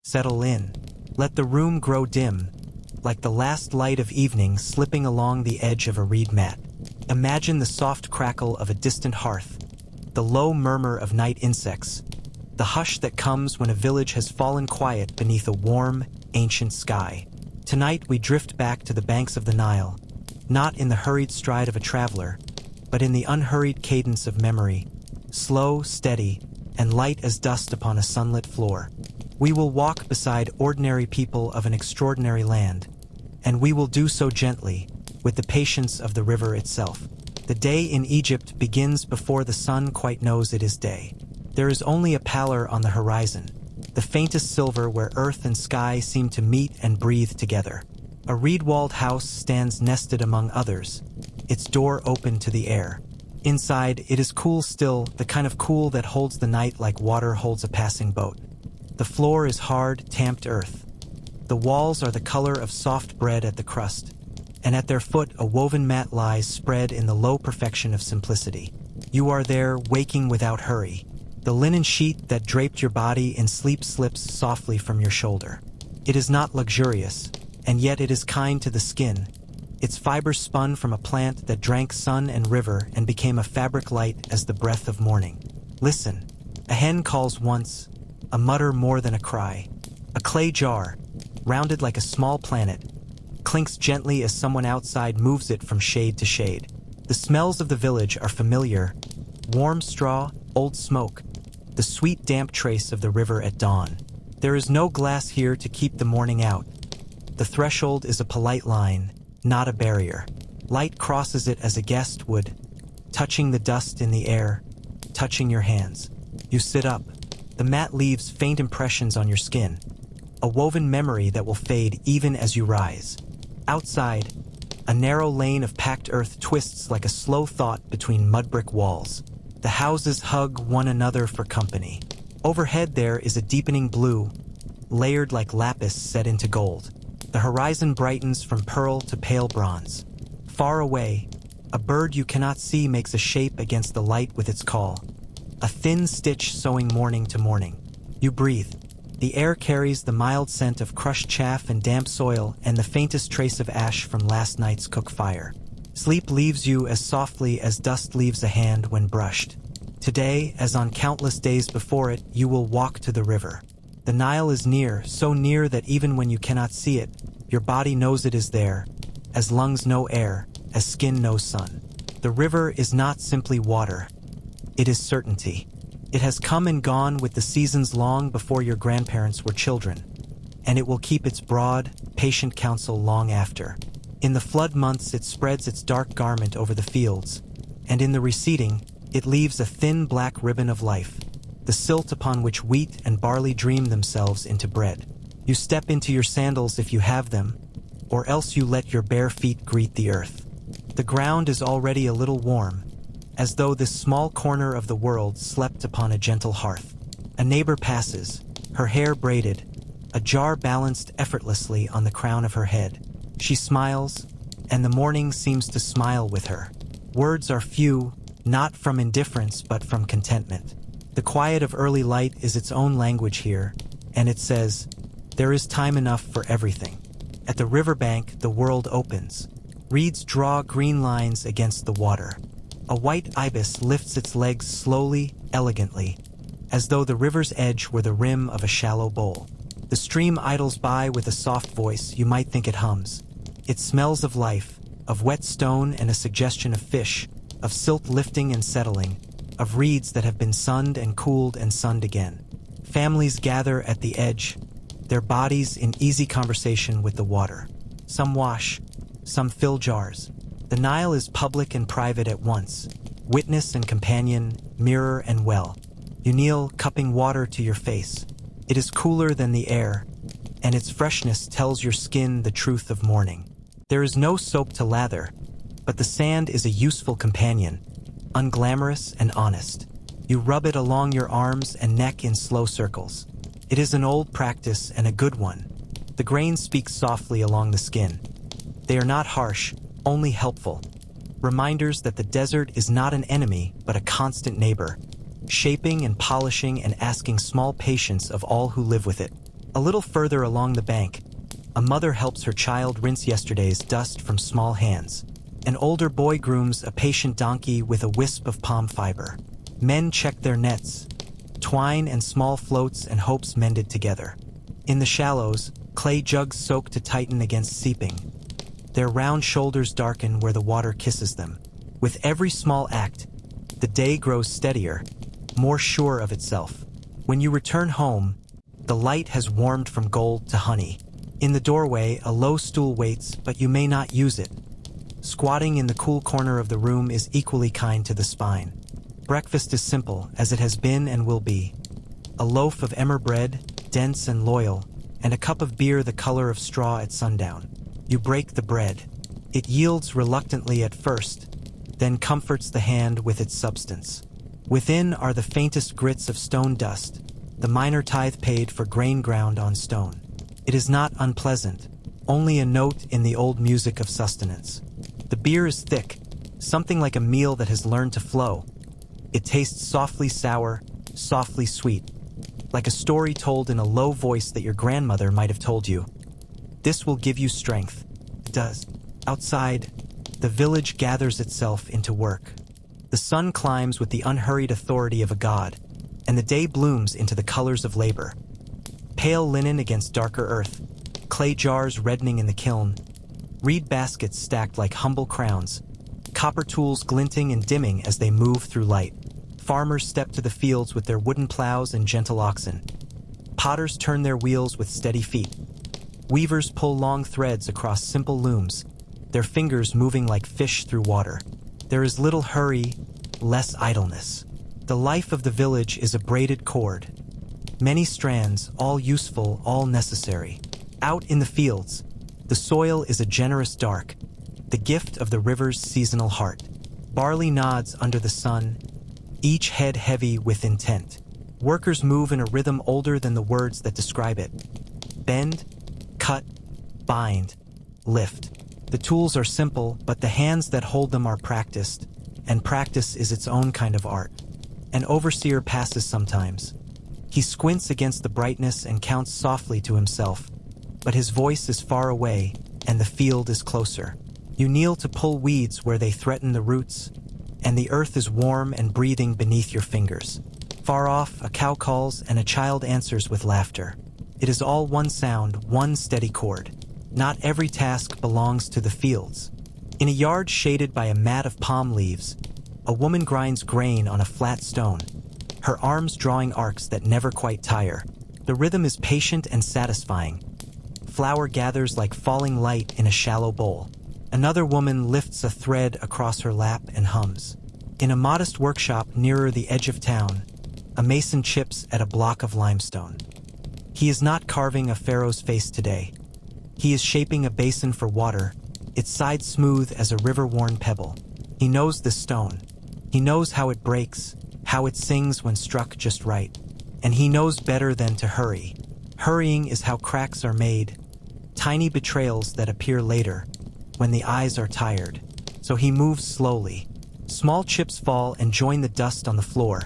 Settle in. Let the room grow dim, like the last light of evening slipping along the edge of a reed mat. Imagine the soft crackle of a distant hearth, the low murmur of night insects, the hush that comes when a village has fallen quiet beneath a warm, ancient sky. Tonight we drift back to the banks of the Nile, not in the hurried stride of a traveler, but in the unhurried cadence of memory, slow, steady, and light as dust upon a sunlit floor. We will walk beside ordinary people of an extraordinary land, and we will do so gently, with the patience of the river itself. The day in Egypt begins before the sun quite knows it is day. There is only a pallor on the horizon, the faintest silver where earth and sky seem to meet and breathe together. A reed-walled house stands nested among others, its door open to the air. Inside, it is cool still, the kind of cool that holds the night like water holds a passing boat. The floor is hard, tamped earth. The walls are the color of soft bread at the crust, and at their foot a woven mat lies spread in the low perfection of simplicity. You are there, waking without hurry. The linen sheet that draped your body in sleep slips softly from your shoulder. It is not luxurious, and yet it is kind to the skin. Its fibers spun from a plant that drank sun and river and became a fabric light as the breath of morning. Listen. A hen calls once, a mutter more than a cry. A clay jar, rounded like a small planet, clinks gently as someone outside moves it from shade to shade. The smells of the village are familiar. Warm straw, old smoke, the sweet damp trace of the river at dawn. There is no glass here to keep the morning out. The threshold is a polite line, not a barrier. Light crosses it as a guest would, touching the dust in the air, touching your hands. You sit up. The mat leaves faint impressions on your skin, a woven memory that will fade even as you rise. Outside, a narrow lane of packed earth twists like a slow thought between mud brick walls. The houses hug one another for company. Overhead there is a deepening blue, layered like lapis set into gold. The horizon brightens from pearl to pale bronze. Far away, a bird you cannot see makes a shape against the light with its call. A thin stitch sewing morning to morning. You breathe. The air carries the mild scent of crushed chaff and damp soil and the faintest trace of ash from last night's cook fire. Sleep leaves you as softly as dust leaves a hand when brushed. Today, as on countless days before it, you will walk to the river. The Nile is near, so near that even when you cannot see it, your body knows it is there, as lungs know air, as skin knows sun. The river is not simply water. It is certainty. It has come and gone with the seasons long before your grandparents were children, and it will keep its broad, patient counsel long after. In the flood months it spreads its dark garment over the fields, and in the receding, it leaves a thin black ribbon of life, the silt upon which wheat and barley dream themselves into bread. You step into your sandals if you have them, or else you let your bare feet greet the earth. The ground is already a little warm, as though this small corner of the world slept upon a gentle hearth. A neighbor passes, her hair braided, a jar balanced effortlessly on the crown of her head. She smiles, and the morning seems to smile with her. Words are few, not from indifference but from contentment. The quiet of early light is its own language here, and it says, there is time enough for everything. At the riverbank, the world opens. Reeds draw green lines against the water. A white ibis lifts its legs slowly, elegantly, as though the river's edge were the rim of a shallow bowl. The stream idles by with a soft voice, you might think it hums. It smells of life, of wet stone and a suggestion of fish, of silt lifting and settling, of reeds that have been sunned and cooled and sunned again. Families gather at the edge, their bodies in easy conversation with the water. Some wash, some fill jars. The Nile is public and private at once, witness and companion, mirror and well. You kneel, cupping water to your face. It is cooler than the air, and its freshness tells your skin the truth of morning. There is no soap to lather, but the sand is a useful companion, unglamorous and honest. You rub it along your arms and neck in slow circles. It is an old practice and a good one. The grains speak softly along the skin. They are not harsh, only helpful. Reminders that the desert is not an enemy, but a constant neighbor, shaping and polishing and asking small patience of all who live with it. A little further along the bank, a mother helps her child rinse yesterday's dust from small hands. An older boy grooms a patient donkey with a wisp of palm fiber. Men check their nets, twine and small floats and hopes mended together. In the shallows, clay jugs soak to tighten against seeping. Their round shoulders darken where the water kisses them. With every small act, the day grows steadier, more sure of itself. When you return home, the light has warmed from gold to honey. In the doorway, a low stool waits, but you may not use it. Squatting in the cool corner of the room is equally kind to the spine. Breakfast is simple, as it has been and will be. A loaf of emmer bread, dense and loyal, and a cup of beer the color of straw at sundown. You break the bread. It yields reluctantly at first, then comforts the hand with its substance. Within are the faintest grits of stone dust, the minor tithe paid for grain ground on stone. It is not unpleasant, only a note in the old music of sustenance. The beer is thick, something like a meal that has learned to flow. It tastes softly sour, softly sweet, like a story told in a low voice that your grandmother might have told you. This will give you strength. It does. Outside, the village gathers itself into work. The sun climbs with the unhurried authority of a god, and the day blooms into the colors of labor. Pale linen against darker earth, clay jars reddening in the kiln, reed baskets stacked like humble crowns, copper tools glinting and dimming as they move through light. Farmers step to the fields with their wooden plows and gentle oxen. Potters turn their wheels with steady feet. Weavers pull long threads across simple looms, their fingers moving like fish through water. There is little hurry, less idleness. The life of the village is a braided cord. Many strands, all useful, all necessary. Out in the fields, the soil is a generous dark, the gift of the river's seasonal heart. Barley nods under the sun, each head heavy with intent. Workers move in a rhythm older than the words that describe it. Bend, cut, bind, lift. The tools are simple, but the hands that hold them are practiced, and practice is its own kind of art. An overseer passes sometimes. He squints against the brightness and counts softly to himself, but his voice is far away, and the field is closer. You kneel to pull weeds where they threaten the roots, and the earth is warm and breathing beneath your fingers. Far off, a cow calls and a child answers with laughter. It is all one sound, one steady chord. Not every task belongs to the fields. In a yard shaded by a mat of palm leaves, a woman grinds grain on a flat stone, her arms drawing arcs that never quite tire. The rhythm is patient and satisfying. Flour gathers like falling light in a shallow bowl. Another woman lifts a thread across her lap and hums. In a modest workshop nearer the edge of town, a mason chips at a block of limestone. He is not carving a pharaoh's face today. He is shaping a basin for water, its side smooth as a river-worn pebble. He knows this stone. He knows how it breaks, how it sings when struck just right. And he knows better than to hurry. Hurrying is how cracks are made, tiny betrayals that appear later, when the eyes are tired. So he moves slowly. Small chips fall and join the dust on the floor,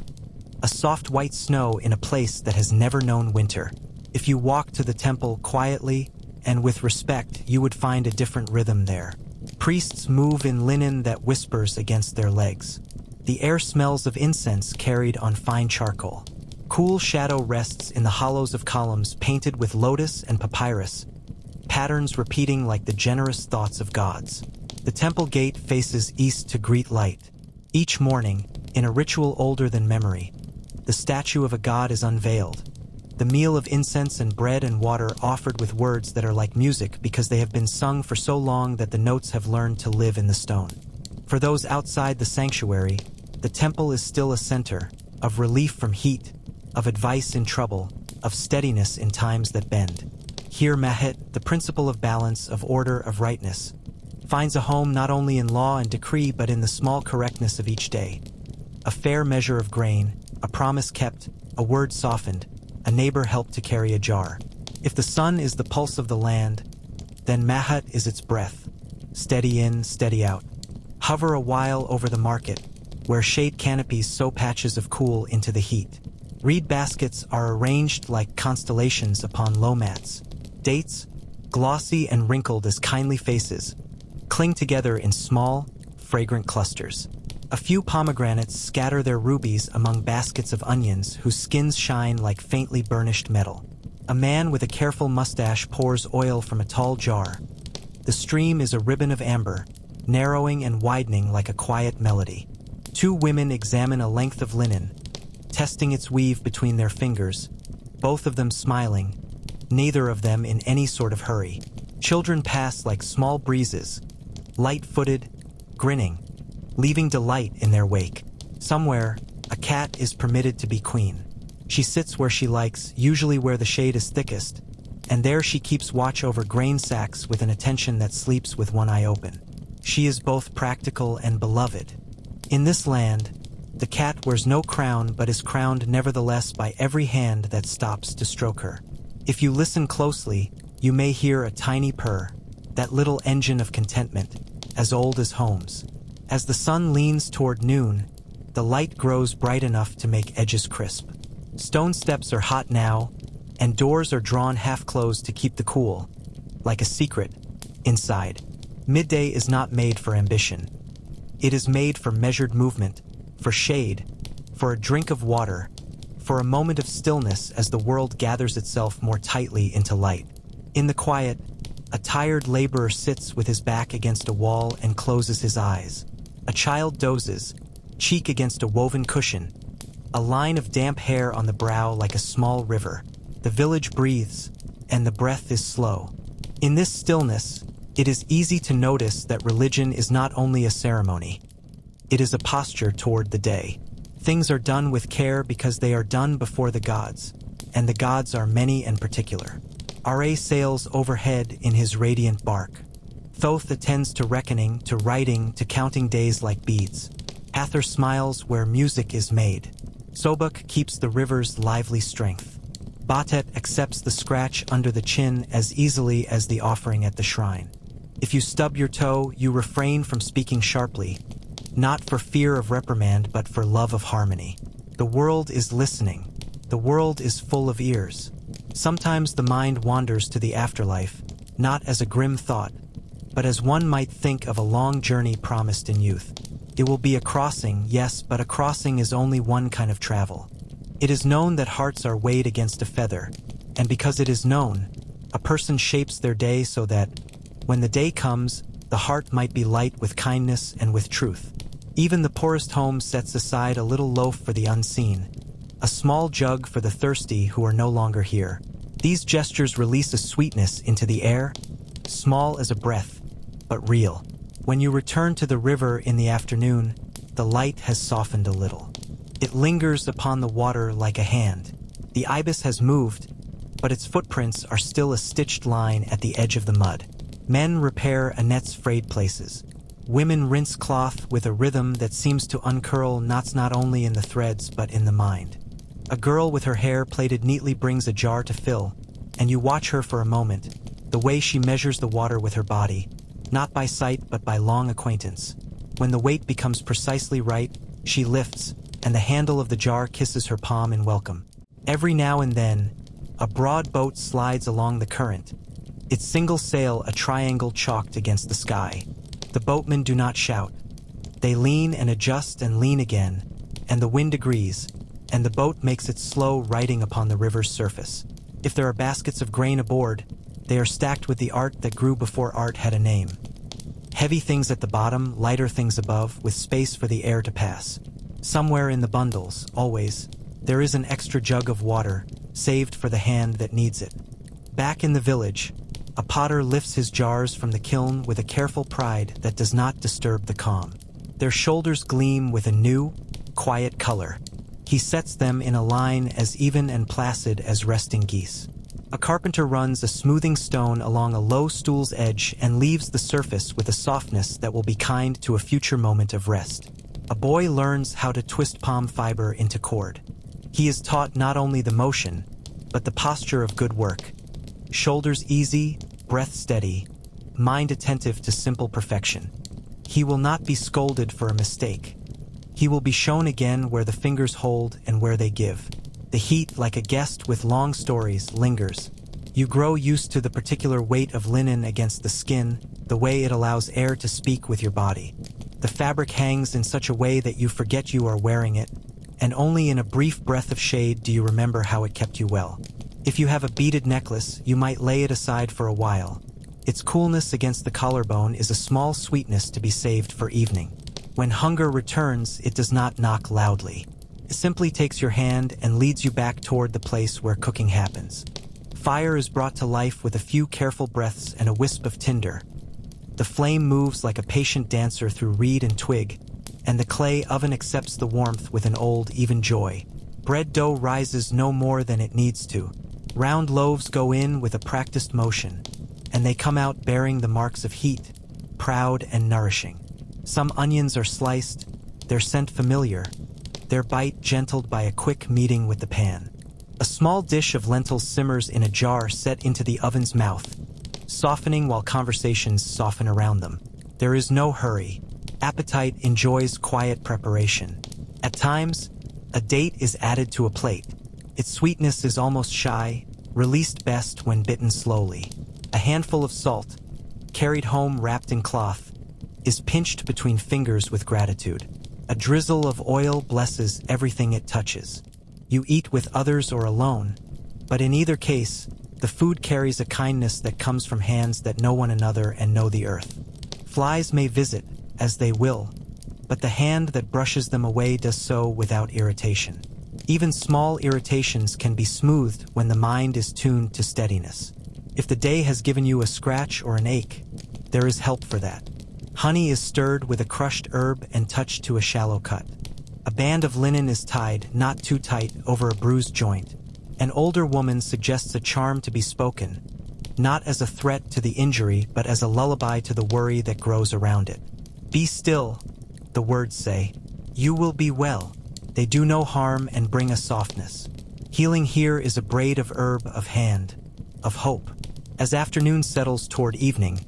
a soft white snow in a place that has never known winter. If you walk to the temple quietly and with respect, you would find a different rhythm there. Priests move in linen that whispers against their legs. The air smells of incense carried on fine charcoal. Cool shadow rests in the hollows of columns painted with lotus and papyrus, patterns repeating like the generous thoughts of gods. The temple gate faces east to greet light. Each morning, in a ritual older than memory, the statue of a god is unveiled. The meal of incense and bread and water offered with words that are like music because they have been sung for so long that the notes have learned to live in the stone. For those outside the sanctuary, the temple is still a center of relief from heat, of advice in trouble, of steadiness in times that bend. Here Mahet, the principle of balance, of order, of rightness, finds a home not only in law and decree but in the small correctness of each day. A fair measure of grain, a promise kept, a word softened, a neighbor helped to carry a jar. If the sun is the pulse of the land, then Mahat is its breath. Steady in, steady out. Hover a while over the market, where shade canopies sow patches of cool into the heat. Reed baskets are arranged like constellations upon low mats. Dates, glossy and wrinkled as kindly faces, cling together in small, fragrant clusters. A few pomegranates scatter their rubies among baskets of onions whose skins shine like faintly burnished metal. A man with a careful mustache pours oil from a tall jar. The stream is a ribbon of amber, narrowing and widening like a quiet melody. Two women examine a length of linen, testing its weave between their fingers, both of them smiling, neither of them in any sort of hurry. Children pass like small breezes, light-footed, grinning, leaving delight in their wake. Somewhere, a cat is permitted to be queen. She sits where she likes, usually where the shade is thickest, and there she keeps watch over grain sacks with an attention that sleeps with one eye open. She is both practical and beloved. In this land, the cat wears no crown but is crowned nevertheless by every hand that stops to stroke her. If you listen closely, you may hear a tiny purr, that little engine of contentment, as old as homes. As the sun leans toward noon, the light grows bright enough to make edges crisp. Stone steps are hot now, and doors are drawn half-closed to keep the cool, like a secret, inside. Midday is not made for ambition. It is made for measured movement, for shade, for a drink of water, for a moment of stillness as the world gathers itself more tightly into light. In the quiet, a tired laborer sits with his back against a wall and closes his eyes. A child dozes, cheek against a woven cushion, a line of damp hair on the brow like a small river. The village breathes, and the breath is slow. In this stillness, it is easy to notice that religion is not only a ceremony. It is a posture toward the day. Things are done with care because they are done before the gods, and the gods are many and particular. Ra sails overhead in his radiant bark. Thoth attends to reckoning, to writing, to counting days like beads. Hathor smiles where music is made. Sobuk keeps the river's lively strength. Batet accepts the scratch under the chin as easily as the offering at the shrine. If you stub your toe, you refrain from speaking sharply, not for fear of reprimand but for love of harmony. The world is listening. The world is full of ears. Sometimes the mind wanders to the afterlife, not as a grim thought, but as one might think of a long journey promised in youth. It will be a crossing, yes, but a crossing is only one kind of travel. It is known that hearts are weighed against a feather, and because it is known, a person shapes their day so that, when the day comes, the heart might be light with kindness and with truth. Even the poorest home sets aside a little loaf for the unseen, a small jug for the thirsty who are no longer here. These gestures release a sweetness into the air, small as a breath, but real. When you return to the river in the afternoon, the light has softened a little. It lingers upon the water like a hand. The ibis has moved, but its footprints are still a stitched line at the edge of the mud. Men repair a net's frayed places. Women rinse cloth with a rhythm that seems to uncurl knots not only in the threads but in the mind. A girl with her hair plaited neatly brings a jar to fill, and you watch her for a moment, the way she measures the water with her body, not by sight but by long acquaintance. When the weight becomes precisely right, she lifts, and the handle of the jar kisses her palm in welcome. Every now and then, a broad boat slides along the current, its single sail a triangle chalked against the sky. The boatmen do not shout. They lean and adjust and lean again, and the wind agrees, and the boat makes its slow writing upon the river's surface. If there are baskets of grain aboard, they are stacked with the art that grew before art had a name. Heavy things at the bottom, lighter things above, with space for the air to pass. Somewhere in the bundles, always, there is an extra jug of water, saved for the hand that needs it. Back in the village, a potter lifts his jars from the kiln with a careful pride that does not disturb the calm. Their shoulders gleam with a new, quiet color. He sets them in a line as even and placid as resting geese. A carpenter runs a smoothing stone along a low stool's edge and leaves the surface with a softness that will be kind to a future moment of rest. A boy learns how to twist palm fiber into cord. He is taught not only the motion, but the posture of good work. Shoulders easy, breath steady, mind attentive to simple perfection. He will not be scolded for a mistake. He will be shown again where the fingers hold and where they give. The heat, like a guest with long stories, lingers. You grow used to the particular weight of linen against the skin, the way it allows air to speak with your body. The fabric hangs in such a way that you forget you are wearing it, and only in a brief breath of shade do you remember how it kept you well. If you have a beaded necklace, you might lay it aside for a while. Its coolness against the collarbone is a small sweetness to be saved for evening. When hunger returns, it does not knock loudly. It simply takes your hand and leads you back toward the place where cooking happens. Fire is brought to life with a few careful breaths and a wisp of tinder. The flame moves like a patient dancer through reed and twig, and the clay oven accepts the warmth with an old, even joy. Bread dough rises no more than it needs to. Round loaves go in with a practiced motion, and they come out bearing the marks of heat, proud and nourishing. Some onions are sliced, their scent familiar, their bite gentled by a quick meeting with the pan. A small dish of lentils simmers in a jar set into the oven's mouth, softening while conversations soften around them. There is no hurry. Appetite enjoys quiet preparation. At times, a date is added to a plate. Its sweetness is almost shy, released best when bitten slowly. A handful of salt, carried home wrapped in cloth, is pinched between fingers with gratitude. A drizzle of oil blesses everything it touches. You eat with others or alone, but in either case, the food carries a kindness that comes from hands that know one another and know the earth. Flies may visit, as they will, but the hand that brushes them away does so without irritation. Even small irritations can be smoothed when the mind is tuned to steadiness. If the day has given you a scratch or an ache, there is help for that. Honey is stirred with a crushed herb and touched to a shallow cut. A band of linen is tied, not too tight, over a bruised joint. An older woman suggests a charm to be spoken, not as a threat to the injury, but as a lullaby to the worry that grows around it. Be still, the words say. You will be well. They do no harm and bring a softness. Healing here is a braid of herb, of hand, of hope. As afternoon settles toward evening,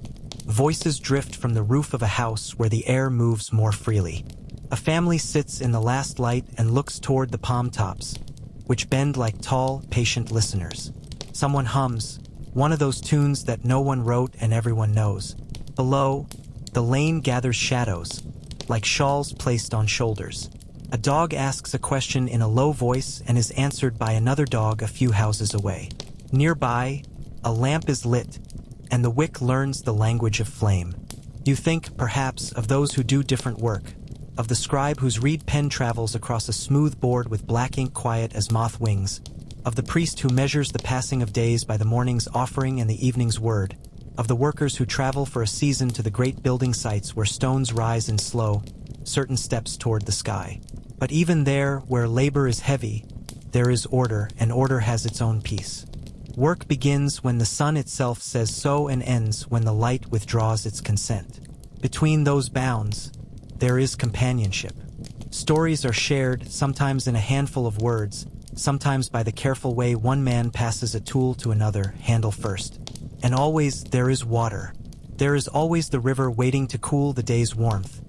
voices drift from the roof of a house where the air moves more freely. A family sits in the last light and looks toward the palm tops, which bend like tall, patient listeners. Someone hums, one of those tunes that no one wrote and everyone knows. Below, the lane gathers shadows, like shawls placed on shoulders. A dog asks a question in a low voice and is answered by another dog a few houses away. Nearby, a lamp is lit, and the wick learns the language of flame. You think, perhaps, of those who do different work, of the scribe whose reed pen travels across a smooth board with black ink quiet as moth wings, of the priest who measures the passing of days by the morning's offering and the evening's word, of the workers who travel for a season to the great building sites where stones rise in slow, certain steps toward the sky. But even there, where labor is heavy, there is order, and order has its own peace. Work begins when the sun itself says so and ends when the light withdraws its consent. Between those bounds, there is companionship. Stories are shared, sometimes in a handful of words, sometimes by the careful way one man passes a tool to another, handle first. And always there is water. There is always the river waiting to cool the day's warmth,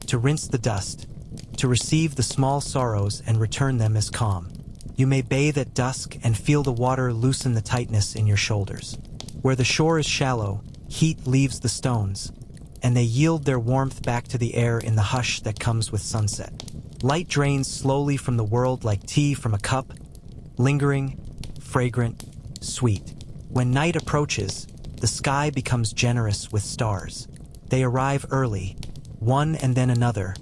to rinse the dust, to receive the small sorrows and return them as calm. You may bathe at dusk and feel the water loosen the tightness in your shoulders. Where the shore is shallow, heat leaves the stones, and they yield their warmth back to the air in the hush that comes with sunset. Light drains slowly from the world like tea from a cup, lingering, fragrant, sweet. When night approaches, the sky becomes generous with stars. They arrive early, one and then another,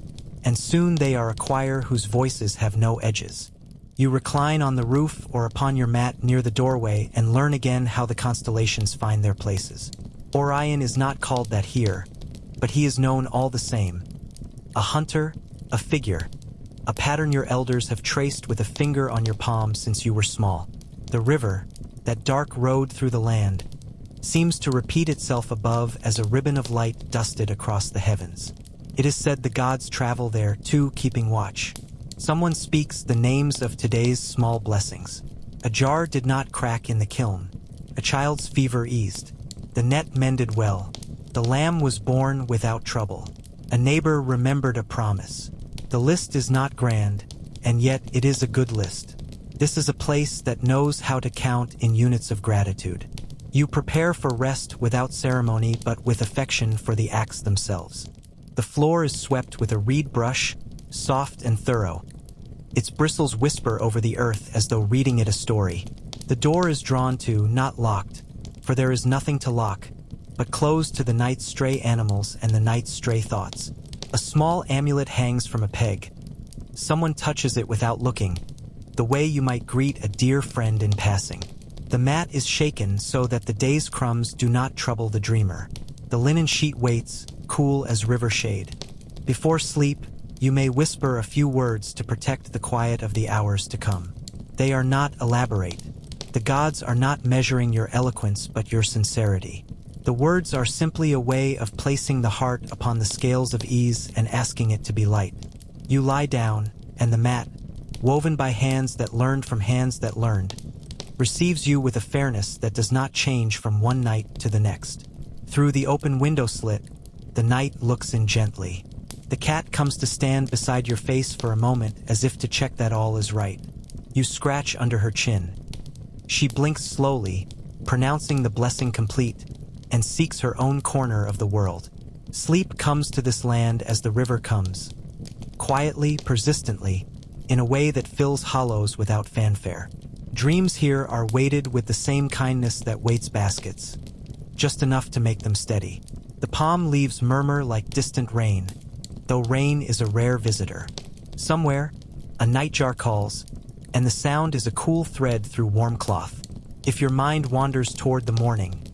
and soon they are a choir whose voices have no edges. You recline on the roof or upon your mat near the doorway and learn again how the constellations find their places. Orion is not called that here, but he is known all the same. A hunter, a figure, a pattern your elders have traced with a finger on your palm since you were small. The river, that dark road through the land, seems to repeat itself above as a ribbon of light dusted across the heavens. It is said the gods travel there too, keeping watch. Someone speaks the names of today's small blessings. A jar did not crack in the kiln. A child's fever eased. The net mended well. The lamb was born without trouble. A neighbor remembered a promise. The list is not grand, and yet it is a good list. This is a place that knows how to count in units of gratitude. You prepare for rest without ceremony but with affection for the acts themselves. The floor is swept with a reed brush, soft and thorough. Its bristles whisper over the earth as though reading it a story. The door is drawn to, not locked, for there is nothing to lock, but closed to the night's stray animals and the night's stray thoughts. A small amulet hangs from a peg. Someone touches it without looking, the way you might greet a dear friend in passing. The mat is shaken so that the day's crumbs do not trouble the dreamer. The linen sheet waits, cool as river shade. Before sleep, you may whisper a few words to protect the quiet of the hours to come. They are not elaborate. The gods are not measuring your eloquence but your sincerity. The words are simply a way of placing the heart upon the scales of ease and asking it to be light. You lie down, and the mat, woven by hands that learned from hands that learned, receives you with a fairness that does not change from one night to the next. Through the open window slit, the night looks in gently. The cat comes to stand beside your face for a moment as if to check that all is right. You scratch under her chin. She blinks slowly, pronouncing the blessing complete, and seeks her own corner of the world. Sleep comes to this land as the river comes, quietly, persistently, in a way that fills hollows without fanfare. Dreams here are weighted with the same kindness that weights baskets, just enough to make them steady. The palm leaves murmur like distant rain, though rain is a rare visitor. Somewhere, a nightjar calls, and the sound is a cool thread through warm cloth. If your mind wanders toward the morning,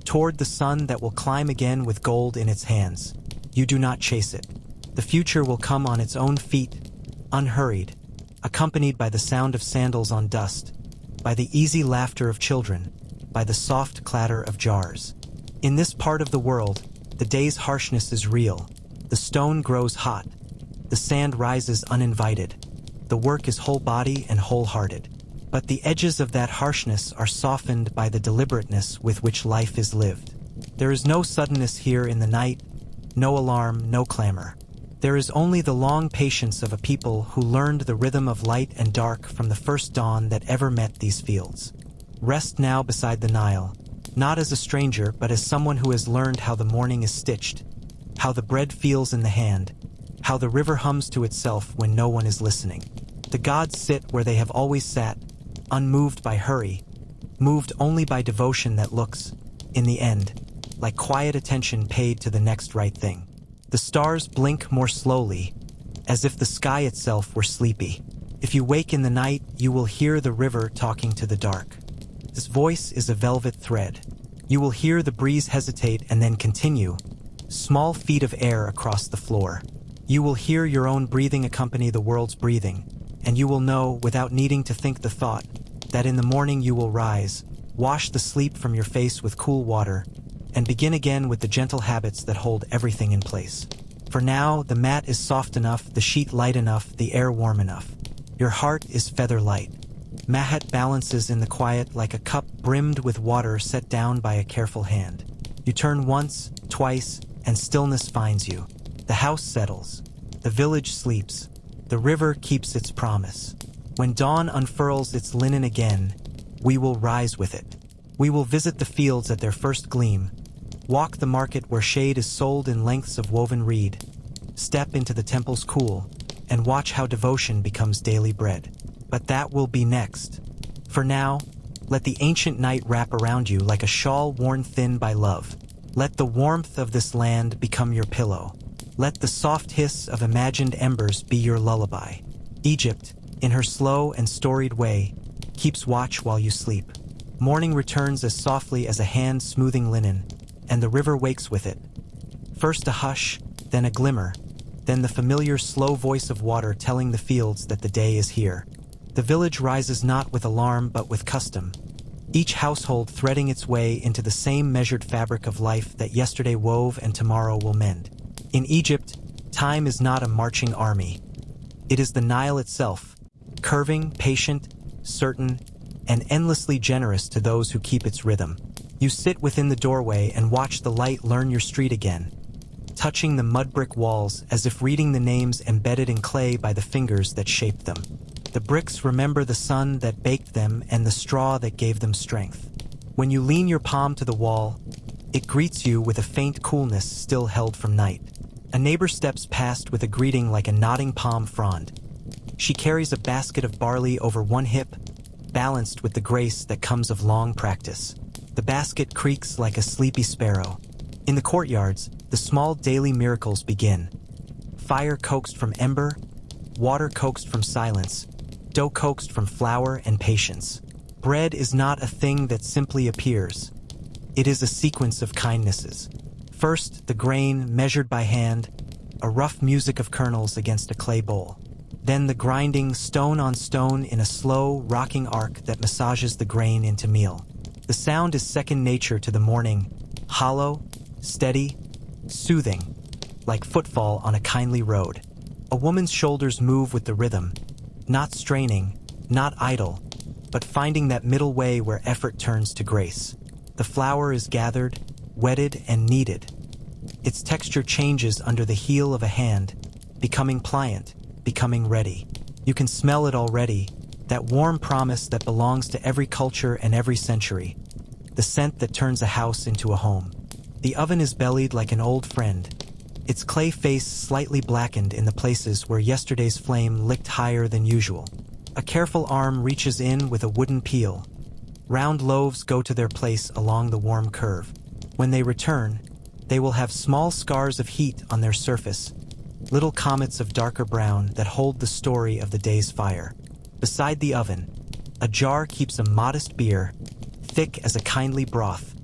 toward the sun that will climb again with gold in its hands, you do not chase it. The future will come on its own feet, unhurried, accompanied by the sound of sandals on dust, by the easy laughter of children, by the soft clatter of jars. In this part of the world, the day's harshness is real. The stone grows hot. The sand rises uninvited. The work is whole body and wholehearted. But the edges of that harshness are softened by the deliberateness with which life is lived. There is no suddenness here in the night, no alarm, no clamor. There is only the long patience of a people who learned the rhythm of light and dark from the first dawn that ever met these fields. Rest now beside the Nile, not as a stranger but as someone who has learned how the morning is stitched, how the bread feels in the hand, how the river hums to itself when no one is listening. The gods sit where they have always sat, unmoved by hurry, moved only by devotion that looks, in the end, like quiet attention paid to the next right thing. The stars blink more slowly, as if the sky itself were sleepy. If you wake in the night, you will hear the river talking to the dark. This voice is a velvet thread. You will hear the breeze hesitate and then continue, small feet of air across the floor. You will hear your own breathing accompany the world's breathing, and you will know, without needing to think the thought, that in the morning you will rise, wash the sleep from your face with cool water, and begin again with the gentle habits that hold everything in place. For now, the mat is soft enough, the sheet light enough, the air warm enough. Your heart is feather light. Mahat balances in the quiet like a cup brimmed with water set down by a careful hand. You turn once, twice, and stillness finds you. The house settles. The village sleeps. The river keeps its promise. When dawn unfurls its linen again, we will rise with it. We will visit the fields at their first gleam, walk the market where shade is sold in lengths of woven reed, step into the temple's cool, and watch how devotion becomes daily bread. But that will be next. For now, let the ancient night wrap around you like a shawl worn thin by love. Let the warmth of this land become your pillow. Let the soft hiss of imagined embers be your lullaby. Egypt, in her slow and storied way, keeps watch while you sleep. Morning returns as softly as a hand smoothing linen, and the river wakes with it. First a hush, then a glimmer, then the familiar slow voice of water telling the fields that the day is here. The village rises not with alarm but with custom, each household threading its way into the same measured fabric of life that yesterday wove and tomorrow will mend. In Egypt, time is not a marching army. It is the Nile itself, curving, patient, certain, and endlessly generous to those who keep its rhythm. You sit within the doorway and watch the light learn your street again, touching the mud brick walls as if reading the names embedded in clay by the fingers that shaped them. The bricks remember the sun that baked them and the straw that gave them strength. When you lean your palm to the wall, it greets you with a faint coolness still held from night. A neighbor steps past with a greeting like a nodding palm frond. She carries a basket of barley over one hip, balanced with the grace that comes of long practice. The basket creaks like a sleepy sparrow. In the courtyards, the small daily miracles begin. Fire coaxed from ember, water coaxed from silence, dough coaxed from flour and patience. Bread is not a thing that simply appears. It is a sequence of kindnesses. First, the grain measured by hand, a rough music of kernels against a clay bowl. Then the grinding stone on stone in a slow, rocking arc that massages the grain into meal. The sound is second nature to the morning, hollow, steady, soothing, like footfall on a kindly road. A woman's shoulders move with the rhythm, not straining, not idle, but finding that middle way where effort turns to grace. The flour is gathered, wetted, and kneaded. Its texture changes under the heel of a hand, becoming pliant, becoming ready. You can smell it already, that warm promise that belongs to every culture and every century. The scent that turns a house into a home. The oven is bellied like an old friend, its clay face slightly blackened in the places where yesterday's flame licked higher than usual. A careful arm reaches in with a wooden peel. Round loaves go to their place along the warm curve. When they return, they will have small scars of heat on their surface, little comets of darker brown that hold the story of the day's fire. Beside the oven, a jar keeps a modest beer, thick as a kindly broth,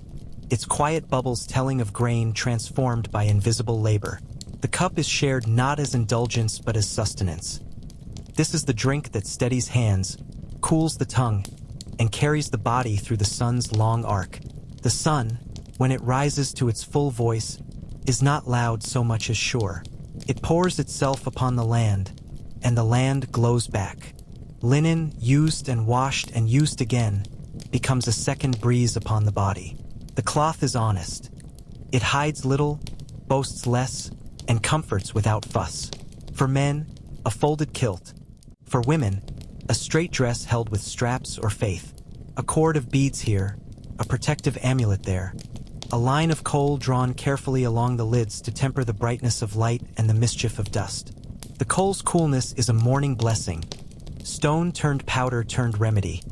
its quiet bubbles telling of grain transformed by invisible labor. The cup is shared not as indulgence but as sustenance. This is the drink that steadies hands, cools the tongue, and carries the body through the sun's long arc. The sun, when it rises to its full voice, is not loud so much as sure. It pours itself upon the land, and the land glows back. Linen, used and washed and used again, becomes a second breeze upon the body. The cloth is honest. It hides little, boasts less, and comforts without fuss. For men, a folded kilt. For women, a straight dress held with straps or faith. A cord of beads here, a protective amulet there. A line of coal drawn carefully along the lids to temper the brightness of light and the mischief of dust. The coal's coolness is a morning blessing. Stone turned powder turned remedy.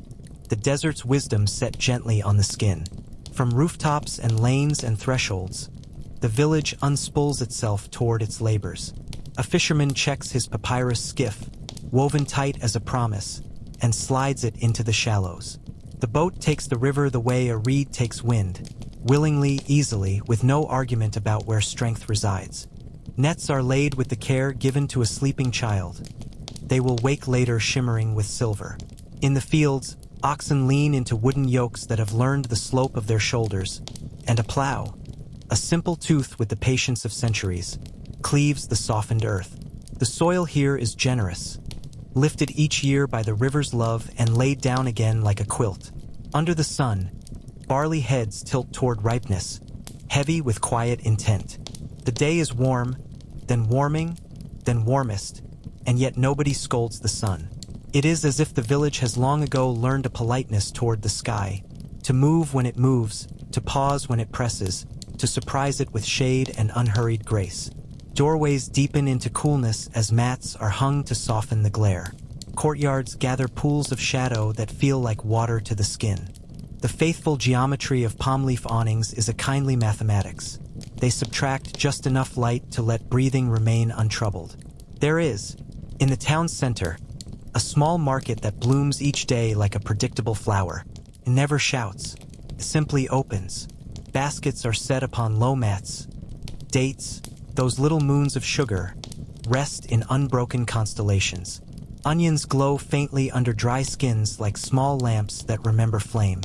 The desert's wisdom set gently on the skin. From rooftops and lanes and thresholds, the village unspools itself toward its labors. A fisherman checks his papyrus skiff, woven tight as a promise, and slides it into the shallows. The boat takes the river the way a reed takes wind, willingly, easily, with no argument about where strength resides. Nets are laid with the care given to a sleeping child. They will wake later shimmering with silver. In the fields, oxen lean into wooden yokes that have learned the slope of their shoulders, and a plow, a simple tooth with the patience of centuries, cleaves the softened earth. The soil here is generous, lifted each year by the river's love and laid down again like a quilt. Under the sun, barley heads tilt toward ripeness, heavy with quiet intent. The day is warm, then warming, then warmest, and yet nobody scolds the sun. It is as if the village has long ago learned a politeness toward the sky, to move when it moves, to pause when it presses, to surprise it with shade and unhurried grace. Doorways deepen into coolness as mats are hung to soften the glare. Courtyards gather pools of shadow that feel like water to the skin. The faithful geometry of palm leaf awnings is a kindly mathematics. They subtract just enough light to let breathing remain untroubled. There is, in the town center, a small market that blooms each day like a predictable flower. It never shouts, it simply opens. Baskets are set upon low mats. Dates, those little moons of sugar, rest in unbroken constellations. Onions glow faintly under dry skins like small lamps that remember flame.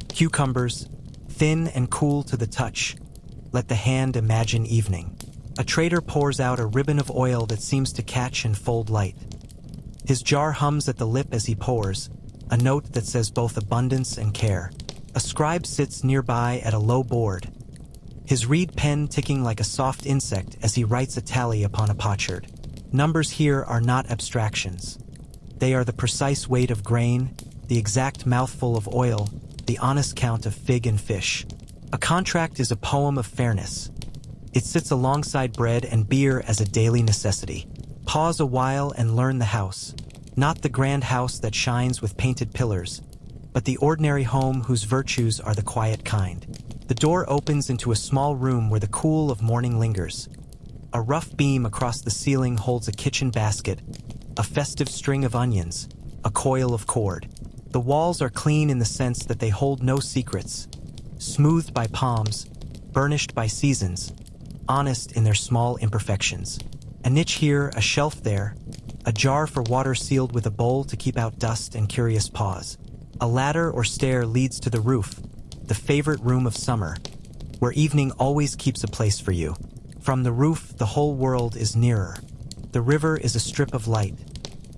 Cucumbers, thin and cool to the touch, let the hand imagine evening. A trader pours out a ribbon of oil that seems to catch and fold light. His jar hums at the lip as he pours, a note that says both abundance and care. A scribe sits nearby at a low board, his reed pen ticking like a soft insect as he writes a tally upon a potsherd. Numbers here are not abstractions. They are the precise weight of grain, the exact mouthful of oil, the honest count of fig and fish. A contract is a poem of fairness. It sits alongside bread and beer as a daily necessity. Pause a while and learn the house. Not the grand house that shines with painted pillars, but the ordinary home whose virtues are the quiet kind. The door opens into a small room where the cool of morning lingers. A rough beam across the ceiling holds a kitchen basket, a festive string of onions, a coil of cord. The walls are clean in the sense that they hold no secrets, smoothed by palms, burnished by seasons, honest in their small imperfections. A niche here, a shelf there, a jar for water sealed with a bowl to keep out dust and curious paws. A ladder or stair leads to the roof, the favorite room of summer, where evening always keeps a place for you. From the roof, the whole world is nearer. The river is a strip of light.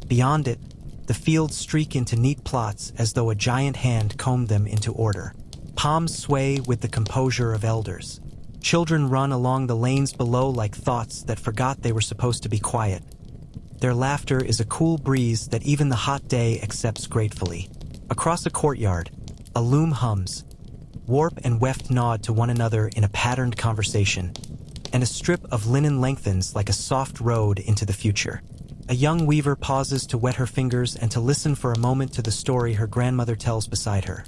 Beyond it, the fields streak into neat plots as though a giant hand combed them into order. Palms sway with the composure of elders. Children run along the lanes below like thoughts that forgot they were supposed to be quiet. Their laughter is a cool breeze that even the hot day accepts gratefully. Across a courtyard, a loom hums. Warp and weft nod to one another in a patterned conversation, and a strip of linen lengthens like a soft road into the future. A young weaver pauses to wet her fingers and to listen for a moment to the story her grandmother tells beside her.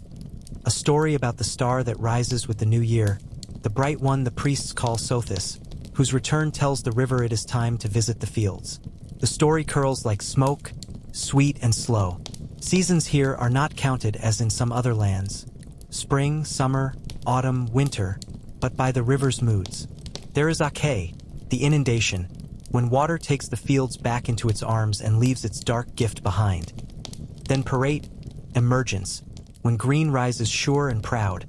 A story about the star that rises with the new year, the bright one the priests call Sothis, whose return tells the river it is time to visit the fields. The story curls like smoke, sweet and slow. Seasons here are not counted as in some other lands. Spring, summer, autumn, winter, but by the river's moods. There is Ake, the inundation, when water takes the fields back into its arms and leaves its dark gift behind. Then Parate, emergence, when green rises sure and proud.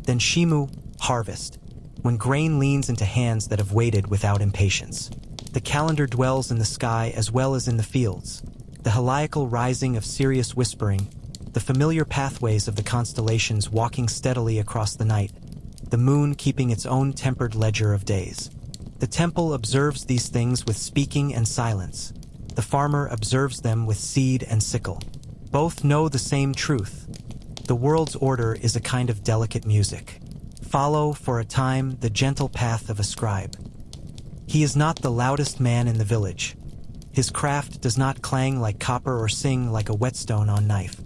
Then Shimu, harvest, when grain leans into hands that have waited without impatience. The calendar dwells in the sky as well as in the fields. The heliacal rising of serious whispering, the familiar pathways of the constellations walking steadily across the night, the moon keeping its own tempered ledger of days. The temple observes these things with speaking and silence. The farmer observes them with seed and sickle. Both know the same truth. The world's order is a kind of delicate music. Follow, for a time, the gentle path of a scribe. He is not the loudest man in the village. His craft does not clang like copper or sing like a whetstone on knife.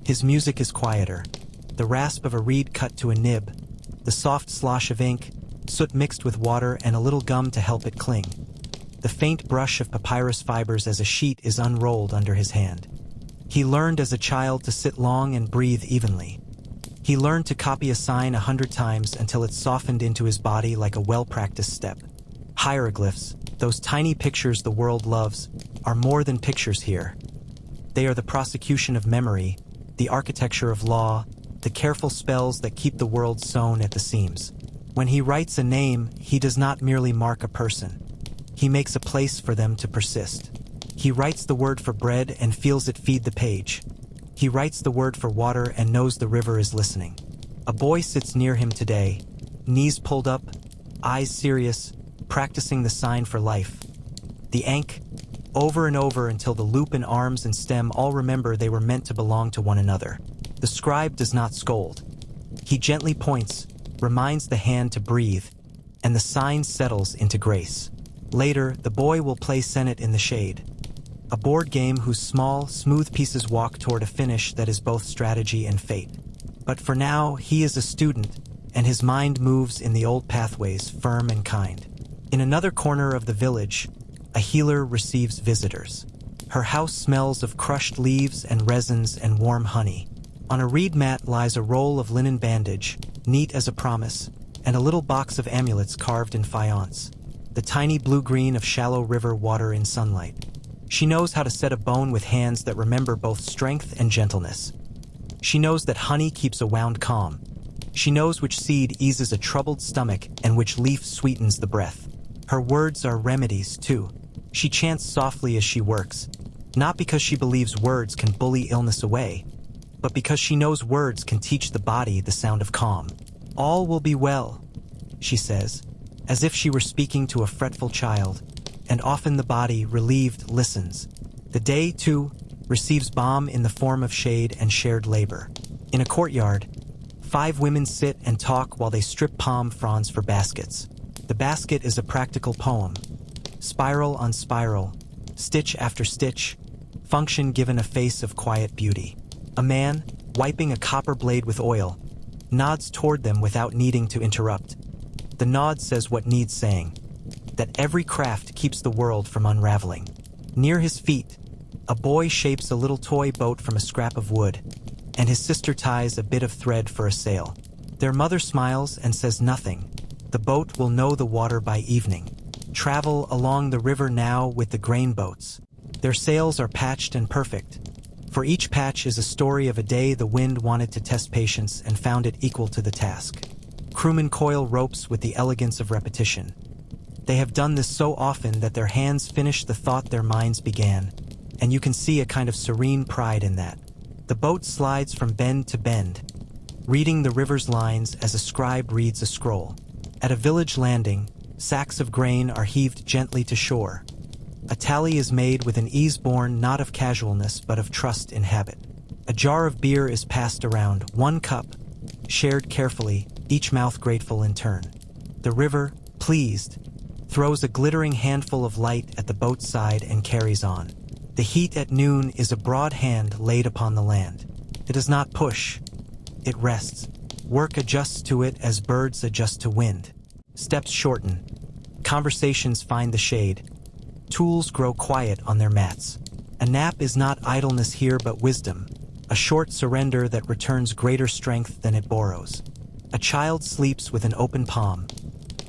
His music is quieter. The rasp of a reed cut to a nib, the soft slosh of ink, soot mixed with water and a little gum to help it cling. The faint brush of papyrus fibers as a sheet is unrolled under his hand. He learned as a child to sit long and breathe evenly. He learned to copy a sign 100 times until it softened into his body like a well-practiced step. Hieroglyphs, those tiny pictures the world loves, are more than pictures here. They are the prosecution of memory, the architecture of law, the careful spells that keep the world sewn at the seams. When he writes a name, he does not merely mark a person. He makes a place for them to persist. He writes the word for bread and feels it feed the page. He writes the word for water and knows the river is listening. A boy sits near him today, knees pulled up, eyes serious, practicing the sign for life. The Ankh, over and over until the loop and arms and stem all remember they were meant to belong to one another. The scribe does not scold. He gently points, reminds the hand to breathe, and the sign settles into grace. Later, the boy will play Senate in the shade, a board game whose small, smooth pieces walk toward a finish that is both strategy and fate. But for now, he is a student, and his mind moves in the old pathways, firm and kind. In another corner of the village, a healer receives visitors. Her house smells of crushed leaves and resins and warm honey. On a reed mat lies a roll of linen bandage, neat as a promise, and a little box of amulets carved in faience, the tiny blue-green of shallow river water in sunlight. She knows how to set a bone with hands that remember both strength and gentleness. She knows that honey keeps a wound calm. She knows which seed eases a troubled stomach and which leaf sweetens the breath. Her words are remedies, too. She chants softly as she works, not because she believes words can bully illness away, but because she knows words can teach the body the sound of calm. All will be well, she says, as if she were speaking to a fretful child, and often the body, relieved, listens. The day, too, receives balm in the form of shade and shared labor. In a courtyard, 5 women sit and talk while they strip palm fronds for baskets. The basket is a practical poem. Spiral on spiral, stitch after stitch, function given a face of quiet beauty. A man, wiping a copper blade with oil, nods toward them without needing to interrupt. The nod says what needs saying, that every craft keeps the world from unraveling. Near his feet, a boy shapes a little toy boat from a scrap of wood, and his sister ties a bit of thread for a sail. Their mother smiles and says nothing. The boat will know the water by evening. Travel along the river now with the grain boats. Their sails are patched and perfect. For each patch is a story of a day the wind wanted to test patience and found it equal to the task. Crewmen coil ropes with the elegance of repetition. They have done this so often that their hands finish the thought their minds began, and you can see a kind of serene pride in that. The boat slides from bend to bend, reading the river's lines as a scribe reads a scroll. At a village landing, sacks of grain are heaved gently to shore. A tally is made with an ease born not of casualness but of trust in habit. A jar of beer is passed around, 1 cup, shared carefully, each mouth grateful in turn. The river, pleased, throws a glittering handful of light at the boat's side and carries on. The heat at noon is a broad hand laid upon the land. It does not push. It rests. Work adjusts to it as birds adjust to wind. Steps shorten. Conversations find the shade. Tools grow quiet on their mats. A nap is not idleness here but wisdom, a short surrender that returns greater strength than it borrows. A child sleeps with an open palm.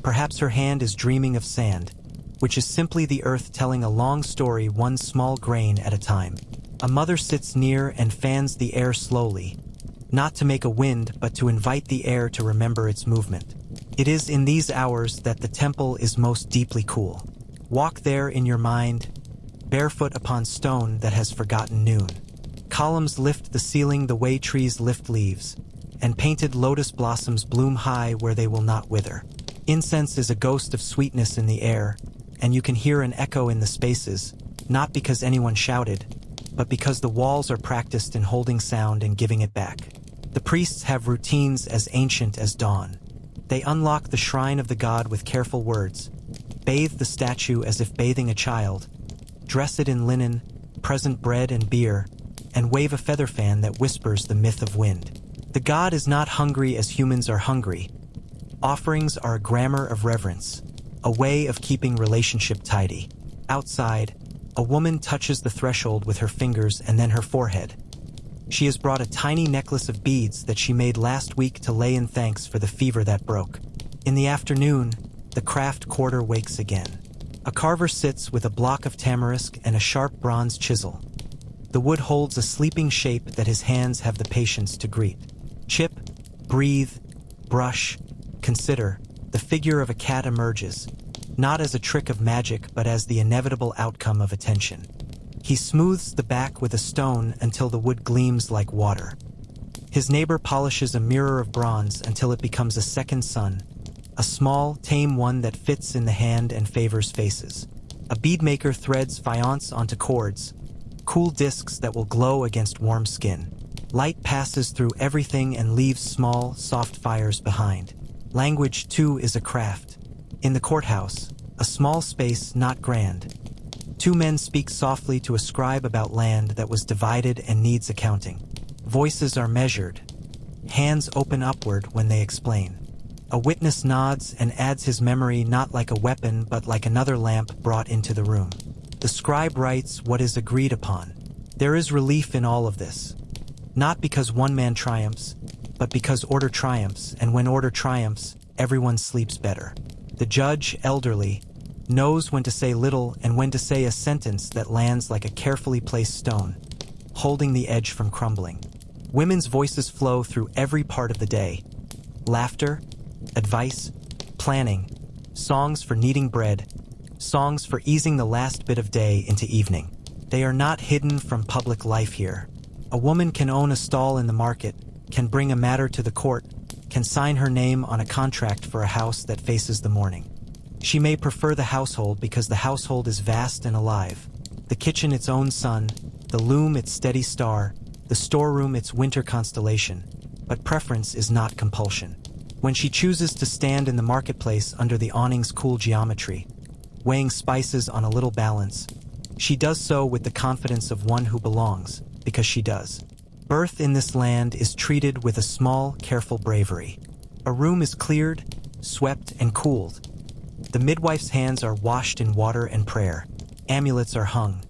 Perhaps her hand is dreaming of sand, which is simply the earth telling a long story one small grain at a time. A mother sits near and fans the air slowly, not to make a wind but to invite the air to remember its movement. It is in these hours that the temple is most deeply cool. Walk there in your mind, barefoot upon stone that has forgotten noon. Columns lift the ceiling the way trees lift leaves, and painted lotus blossoms bloom high where they will not wither. Incense is a ghost of sweetness in the air, and you can hear an echo in the spaces, not because anyone shouted, but because the walls are practiced in holding sound and giving it back. The priests have routines as ancient as dawn. They unlock the shrine of the god with careful words, bathe the statue as if bathing a child, dress it in linen, present bread and beer, and wave a feather fan that whispers the myth of wind. The god is not hungry as humans are hungry. Offerings are a grammar of reverence, a way of keeping relationship tidy. Outside, a woman touches the threshold with her fingers and then her forehead. She has brought a tiny necklace of beads that she made last week to lay in thanks for the fever that broke. In the afternoon, the craft quarter wakes again. A carver sits with a block of tamarisk and a sharp bronze chisel. The wood holds a sleeping shape that his hands have the patience to greet. Chip, breathe, brush, consider. The figure of a cat emerges, not as a trick of magic but as the inevitable outcome of attention. He smooths the back with a stone until the wood gleams like water. His neighbor polishes a mirror of bronze until it becomes a second sun, a small, tame one that fits in the hand and favors faces. A beadmaker threads faience onto cords, cool discs that will glow against warm skin. Light passes through everything and leaves small, soft fires behind. Language, too, is a craft. In the courthouse, a small space not grand, 2 men speak softly to a scribe about land that was divided and needs accounting. Voices are measured. Hands open upward when they explain. A witness nods and adds his memory not like a weapon but like another lamp brought into the room. The scribe writes what is agreed upon. There is relief in all of this. Not because one man triumphs, but because order triumphs, and when order triumphs, everyone sleeps better. The judge, elderly, knows when to say little and when to say a sentence that lands like a carefully placed stone, holding the edge from crumbling. Women's voices flow through every part of the day. Laughter, advice, planning, songs for kneading bread, songs for easing the last bit of day into evening. They are not hidden from public life here. A woman can own a stall in the market, can bring a matter to the court, can sign her name on a contract for a house that faces the morning. She may prefer the household because the household is vast and alive, the kitchen its own sun, the loom its steady star, the storeroom its winter constellation, but preference is not compulsion. When she chooses to stand in the marketplace under the awning's cool geometry, weighing spices on a little balance, she does so with the confidence of one who belongs, because she does. Birth in this land is treated with a small, careful bravery. A room is cleared, swept, and cooled. The midwife's hands are washed in water and prayer. Amulets are hung.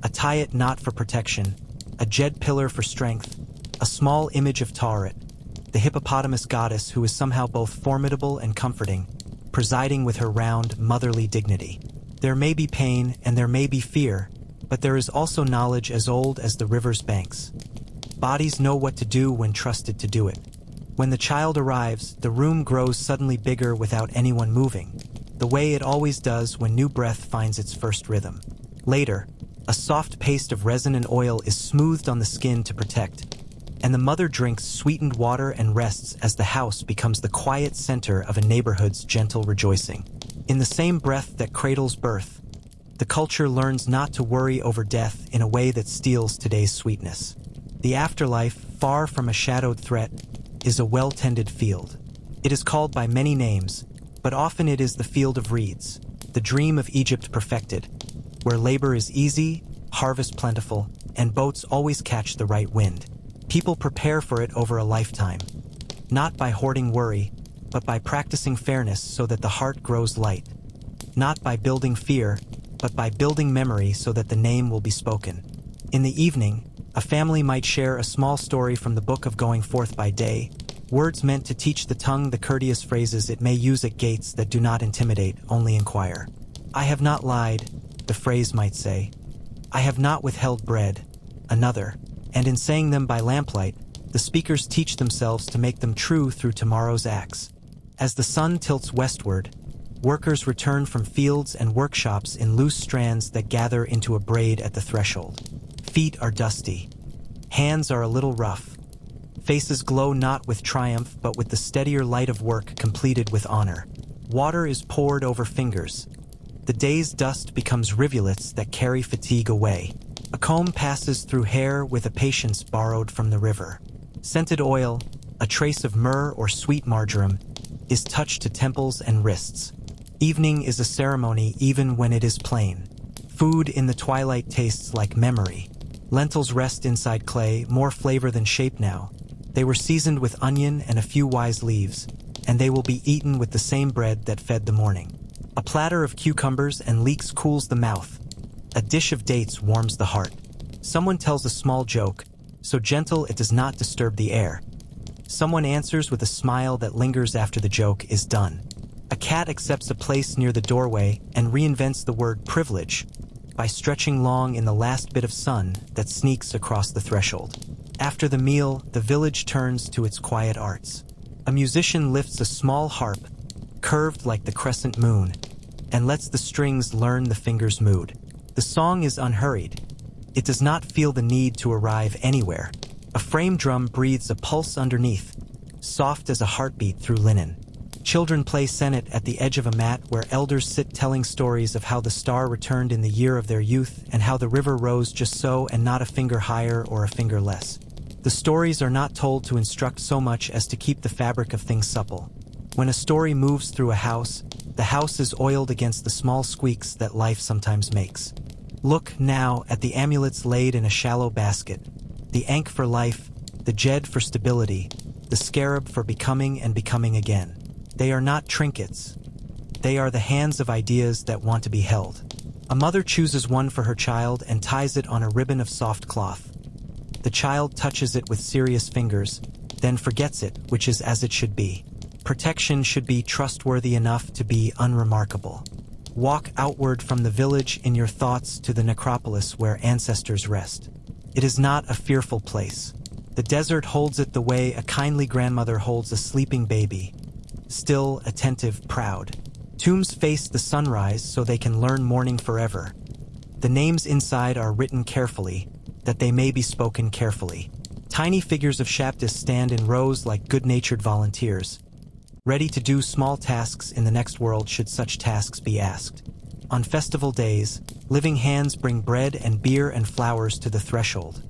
A tayat knot for protection, a jed pillar for strength, a small image of Tauret, the hippopotamus goddess who is somehow both formidable and comforting, presiding with her round, motherly dignity. There may be pain and there may be fear, but there is also knowledge as old as the river's banks. Bodies know what to do when trusted to do it. When the child arrives, the room grows suddenly bigger without anyone moving, the way it always does when new breath finds its first rhythm. Later, a soft paste of resin and oil is smoothed on the skin to protect, and the mother drinks sweetened water and rests as the house becomes the quiet center of a neighborhood's gentle rejoicing. In the same breath that cradles birth, the culture learns not to worry over death in a way that steals today's sweetness. The afterlife, far from a shadowed threat, is a well-tended field. It is called by many names, but often it is the field of reeds, the dream of Egypt perfected, where labor is easy, harvest plentiful, and boats always catch the right wind. People prepare for it over a lifetime, not by hoarding worry, but by practicing fairness so that the heart grows light, not by building fear, but by building memory so that the name will be spoken. In the evening, a family might share a small story from the book of Going Forth by Day, words meant to teach the tongue the courteous phrases it may use at gates that do not intimidate, only inquire. I have not lied, the phrase might say. I have not withheld bread, another, and in saying them by lamplight, the speakers teach themselves to make them true through tomorrow's acts. As the sun tilts westward, workers return from fields and workshops in loose strands that gather into a braid at the threshold. Feet are dusty. Hands are a little rough. Faces glow not with triumph but with the steadier light of work completed with honor. Water is poured over fingers. The day's dust becomes rivulets that carry fatigue away. A comb passes through hair with a patience borrowed from the river. Scented oil, a trace of myrrh or sweet marjoram, is touched to temples and wrists. Evening is a ceremony even when it is plain. Food in the twilight tastes like memory. Lentils rest inside clay, more flavor than shape now. They were seasoned with onion and a few wise leaves, and they will be eaten with the same bread that fed the morning. A platter of cucumbers and leeks cools the mouth. A dish of dates warms the heart. Someone tells a small joke, so gentle it does not disturb the air. Someone answers with a smile that lingers after the joke is done. A cat accepts a place near the doorway and reinvents the word privilege by stretching long in the last bit of sun that sneaks across the threshold. After the meal, the village turns to its quiet arts. A musician lifts a small harp, curved like the crescent moon, and lets the strings learn the finger's mood. The song is unhurried. It does not feel the need to arrive anywhere. A frame drum breathes a pulse underneath, soft as a heartbeat through linen. Children play senet at the edge of a mat where elders sit telling stories of how the star returned in the year of their youth and how the river rose just so and not a finger higher or a finger less. The stories are not told to instruct so much as to keep the fabric of things supple. When a story moves through a house, the house is oiled against the small squeaks that life sometimes makes. Look now at the amulets laid in a shallow basket, the ankh for life, the jed for stability, the scarab for becoming and becoming again. They are not trinkets. They are the hands of ideas that want to be held. A mother chooses one for her child and ties it on a ribbon of soft cloth. The child touches it with serious fingers, then forgets it, which is as it should be. Protection should be trustworthy enough to be unremarkable. Walk outward from the village in your thoughts to the necropolis where ancestors rest. It is not a fearful place. The desert holds it the way a kindly grandmother holds a sleeping baby. Still, attentive, proud. Tombs face the sunrise so they can learn mourning forever. The names inside are written carefully, that they may be spoken carefully. Tiny figures of Shabtis stand in rows like good-natured volunteers, ready to do small tasks in the next world should such tasks be asked. On festival days, living hands bring bread and beer and flowers to the threshold.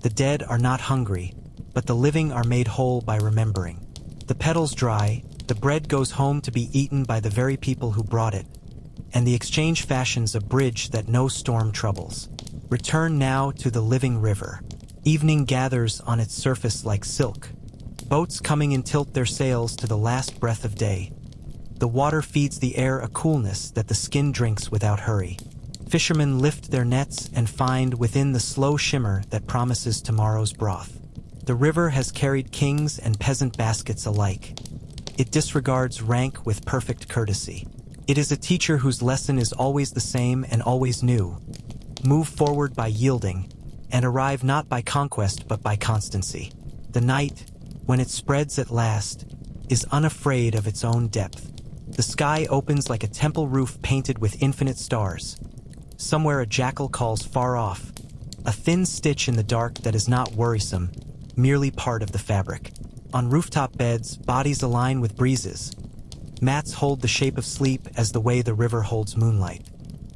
The dead are not hungry, but the living are made whole by remembering. The petals dry, the bread goes home to be eaten by the very people who brought it, and the exchange fashions a bridge that no storm troubles. Return now to the living river. Evening gathers on its surface like silk. Boats coming in tilt their sails to the last breath of day. The water feeds the air a coolness that the skin drinks without hurry. Fishermen lift their nets and find within the slow shimmer that promises tomorrow's broth. The river has carried kings and peasant baskets alike. It disregards rank with perfect courtesy. It is a teacher whose lesson is always the same and always new. Move forward by yielding, and arrive not by conquest but by constancy. The night, when it spreads at last, is unafraid of its own depth. The sky opens like a temple roof painted with infinite stars. Somewhere a jackal calls far off, a thin stitch in the dark that is not worrisome, merely part of the fabric. On rooftop beds, bodies align with breezes. Mats hold the shape of sleep as the way the river holds moonlight.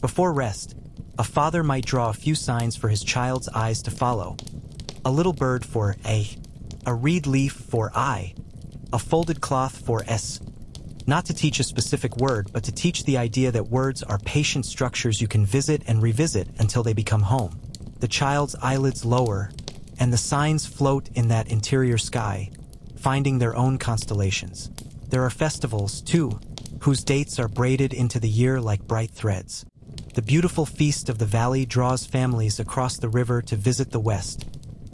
Before rest, a father might draw a few signs for his child's eyes to follow. A little bird for a reed leaf for I, a folded cloth for S. Not to teach a specific word, but to teach the idea that words are patient structures you can visit and revisit until they become home. The child's eyelids lower, and the signs float in that interior sky, finding their own constellations. There are festivals, too, whose dates are braided into the year like bright threads. The beautiful feast of the valley draws families across the river to visit the west,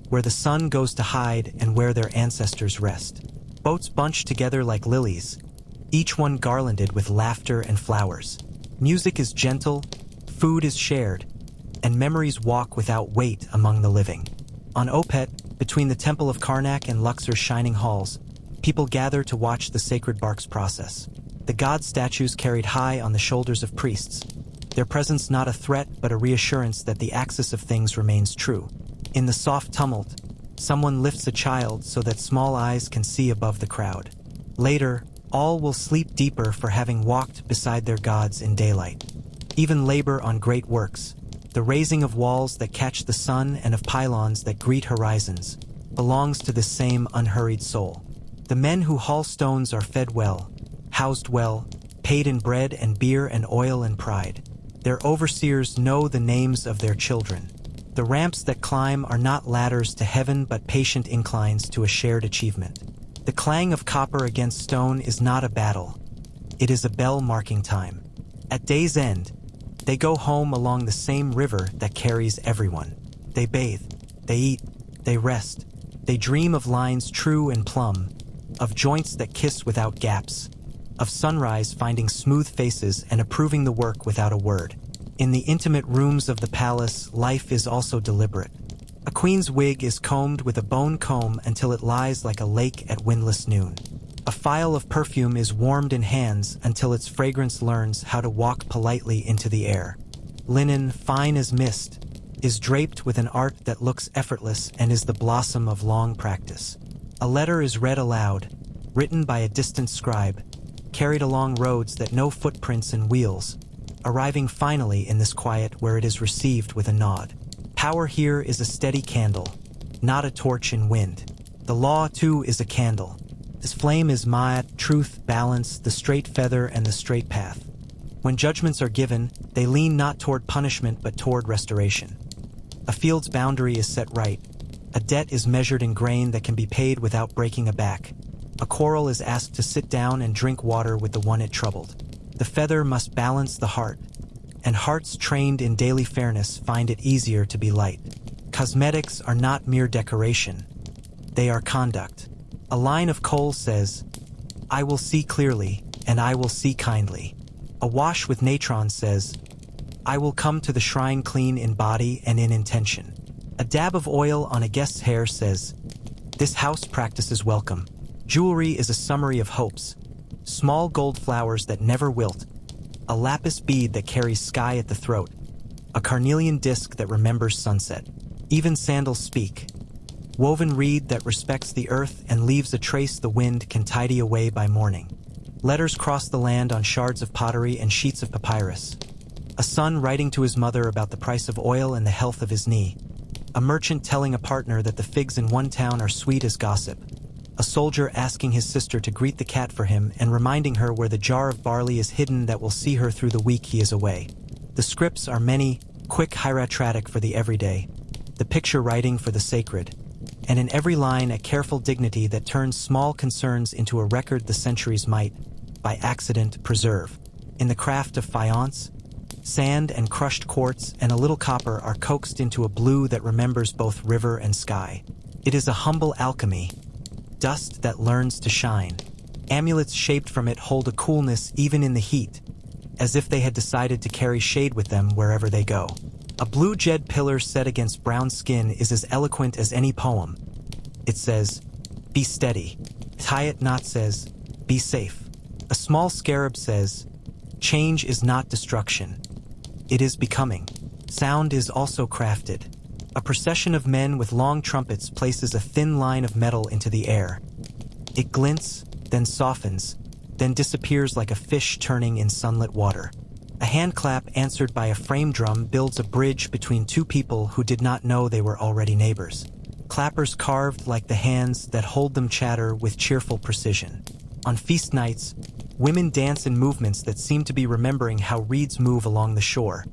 where the sun goes to hide and where their ancestors rest. Boats bunch together like lilies, each one garlanded with laughter and flowers. Music is gentle, food is shared, and memories walk without weight among the living. On Opet, between the Temple of Karnak and Luxor's shining halls, people gather to watch the sacred barks process. The god statues carried high on the shoulders of priests, their presence not a threat but a reassurance that the axis of things remains true. In the soft tumult, someone lifts a child so that small eyes can see above the crowd. Later, all will sleep deeper for having walked beside their gods in daylight. Even labor on great works, the raising of walls that catch the sun and of pylons that greet horizons, belongs to the same unhurried soul. The men who haul stones are fed well, housed well, paid in bread and beer and oil and pride. Their overseers know the names of their children. The ramps that climb are not ladders to heaven but patient inclines to a shared achievement. The clang of copper against stone is not a battle. It is a bell marking time. At day's end, they go home along the same river that carries everyone. They bathe, they eat, they rest. They dream of lines true and plumb, of joints that kiss without gaps, of sunrise finding smooth faces and approving the work without a word. In the intimate rooms of the palace, life is also deliberate. A queen's wig is combed with a bone comb until it lies like a lake at windless noon. A phial of perfume is warmed in hands until its fragrance learns how to walk politely into the air. Linen, fine as mist, is draped with an art that looks effortless and is the blossom of long practice. A letter is read aloud, written by a distant scribe, carried along roads that know footprints and wheels, arriving finally in this quiet where it is received with a nod. Power here is a steady candle, not a torch in wind. The law, too, is a candle. This flame is ma'at, truth, balance, the straight feather, and the straight path. When judgments are given, they lean not toward punishment but toward restoration. A field's boundary is set right. A debt is measured in grain that can be paid without breaking a back. A quarrel is asked to sit down and drink water with the one it troubled. The feather must balance the heart, and hearts trained in daily fairness find it easier to be light. Cosmetics are not mere decoration. They are conduct. A line of coal says, "I will see clearly, and I will see kindly." A wash with natron says, "I will come to the shrine clean in body and in intention." A dab of oil on a guest's hair says, "This house practices welcome." Jewelry is a summary of hopes. Small gold flowers that never wilt, a lapis bead that carries sky at the throat, a carnelian disc that remembers sunset. Even sandals speak. Woven reed that respects the earth and leaves a trace the wind can tidy away by morning. Letters cross the land on shards of pottery and sheets of papyrus. A son writing to his mother about the price of oil and the health of his knee. A merchant telling a partner that the figs in one town are sweet as gossip. A soldier asking his sister to greet the cat for him and reminding her where the jar of barley is hidden that will see her through the week he is away. The scripts are many, quick hieratic for the everyday, the picture writing for the sacred, and in every line a careful dignity that turns small concerns into a record the centuries might, by accident, preserve. In the craft of faience, sand and crushed quartz and a little copper are coaxed into a blue that remembers both river and sky. It is a humble alchemy, dust that learns to shine. Amulets shaped from it hold a coolness even in the heat, as if they had decided to carry shade with them wherever they go. A blue jade pillar set against brown skin is as eloquent as any poem. It says, "Be steady." Tie knot says, "Be safe." A small scarab says, "Change is not destruction. It is becoming." Sound is also crafted. A procession of men with long trumpets places a thin line of metal into the air. It glints, then softens, then disappears like a fish turning in sunlit water. A hand clap answered by a frame drum builds a bridge between two people who did not know they were already neighbors. Clappers carved like the hands that hold them chatter with cheerful precision. On feast nights, women dance in movements that seem to be remembering how reeds move along the shore.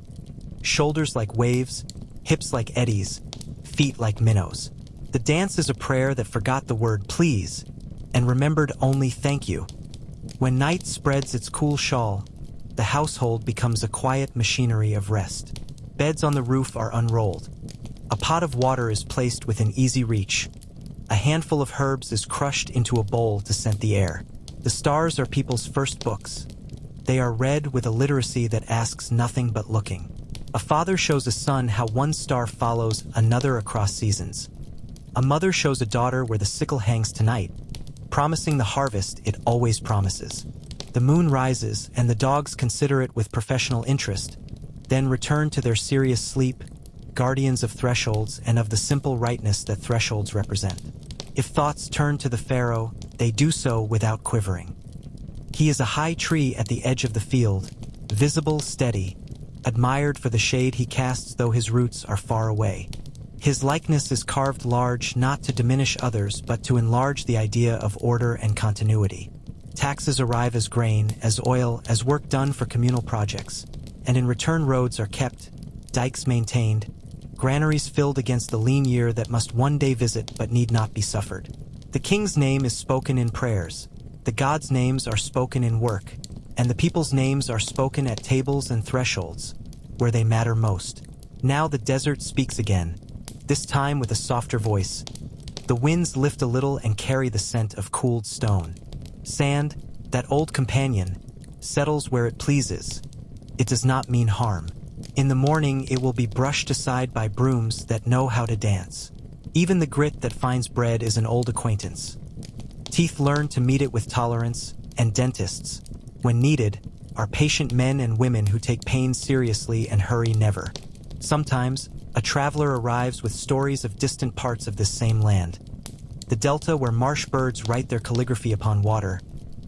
Shoulders like waves, hips like eddies, feet like minnows. The dance is a prayer that forgot the word please and remembered only thank you. When night spreads its cool shawl, the household becomes a quiet machinery of rest. Beds on the roof are unrolled. A pot of water is placed within easy reach. A handful of herbs is crushed into a bowl to scent the air. The stars are people's first books. They are read with a literacy that asks nothing but looking. A father shows a son how one star follows another across seasons. A mother shows a daughter where the sickle hangs tonight, promising the harvest it always promises. The moon rises, and the dogs consider it with professional interest, then return to their serious sleep, guardians of thresholds and of the simple rightness that thresholds represent. If thoughts turn to the pharaoh, they do so without quivering. He is a high tree at the edge of the field, visible, steady, admired for the shade he casts though his roots are far away. His likeness is carved large not to diminish others but to enlarge the idea of order and continuity. Taxes arrive as grain, as oil, as work done for communal projects, and in return roads are kept, dikes maintained, granaries filled against the lean year that must one day visit but need not be suffered. The king's name is spoken in prayers, the gods' names are spoken in work, and the people's names are spoken at tables and thresholds, where they matter most. Now the desert speaks again, this time with a softer voice. The winds lift a little and carry the scent of cooled stone. Sand, that old companion, settles where it pleases. It does not mean harm. In the morning it will be brushed aside by brooms that know how to dance. Even the grit that finds bread is an old acquaintance. Teeth learn to meet it with tolerance, and dentists, when needed, are patient men and women who take pain seriously and hurry never. Sometimes, a traveler arrives with stories of distant parts of this same land. The delta where marsh birds write their calligraphy upon water,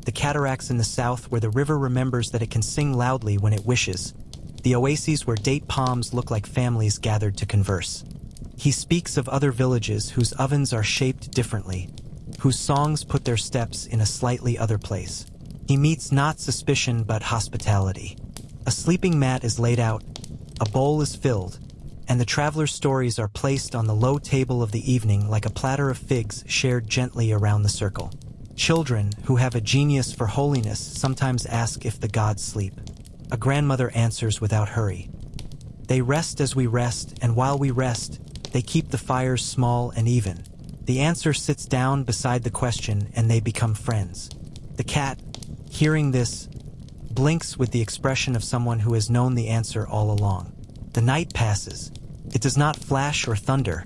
the cataracts in the south where the river remembers that it can sing loudly when it wishes, the oases where date palms look like families gathered to converse. He speaks of other villages whose ovens are shaped differently, whose songs put their steps in a slightly other place. He meets not suspicion but hospitality. A sleeping mat is laid out, a bowl is filled, and the traveler's stories are placed on the low table of the evening like a platter of figs shared gently around the circle. Children, who have a genius for holiness, sometimes ask if the gods sleep. A grandmother answers without hurry. They rest as we rest, and while we rest, they keep the fires small and even. The answer sits down beside the question, and they become friends. The cat, hearing this, blinks with the expression of someone who has known the answer all along. The night passes. It does not flash or thunder.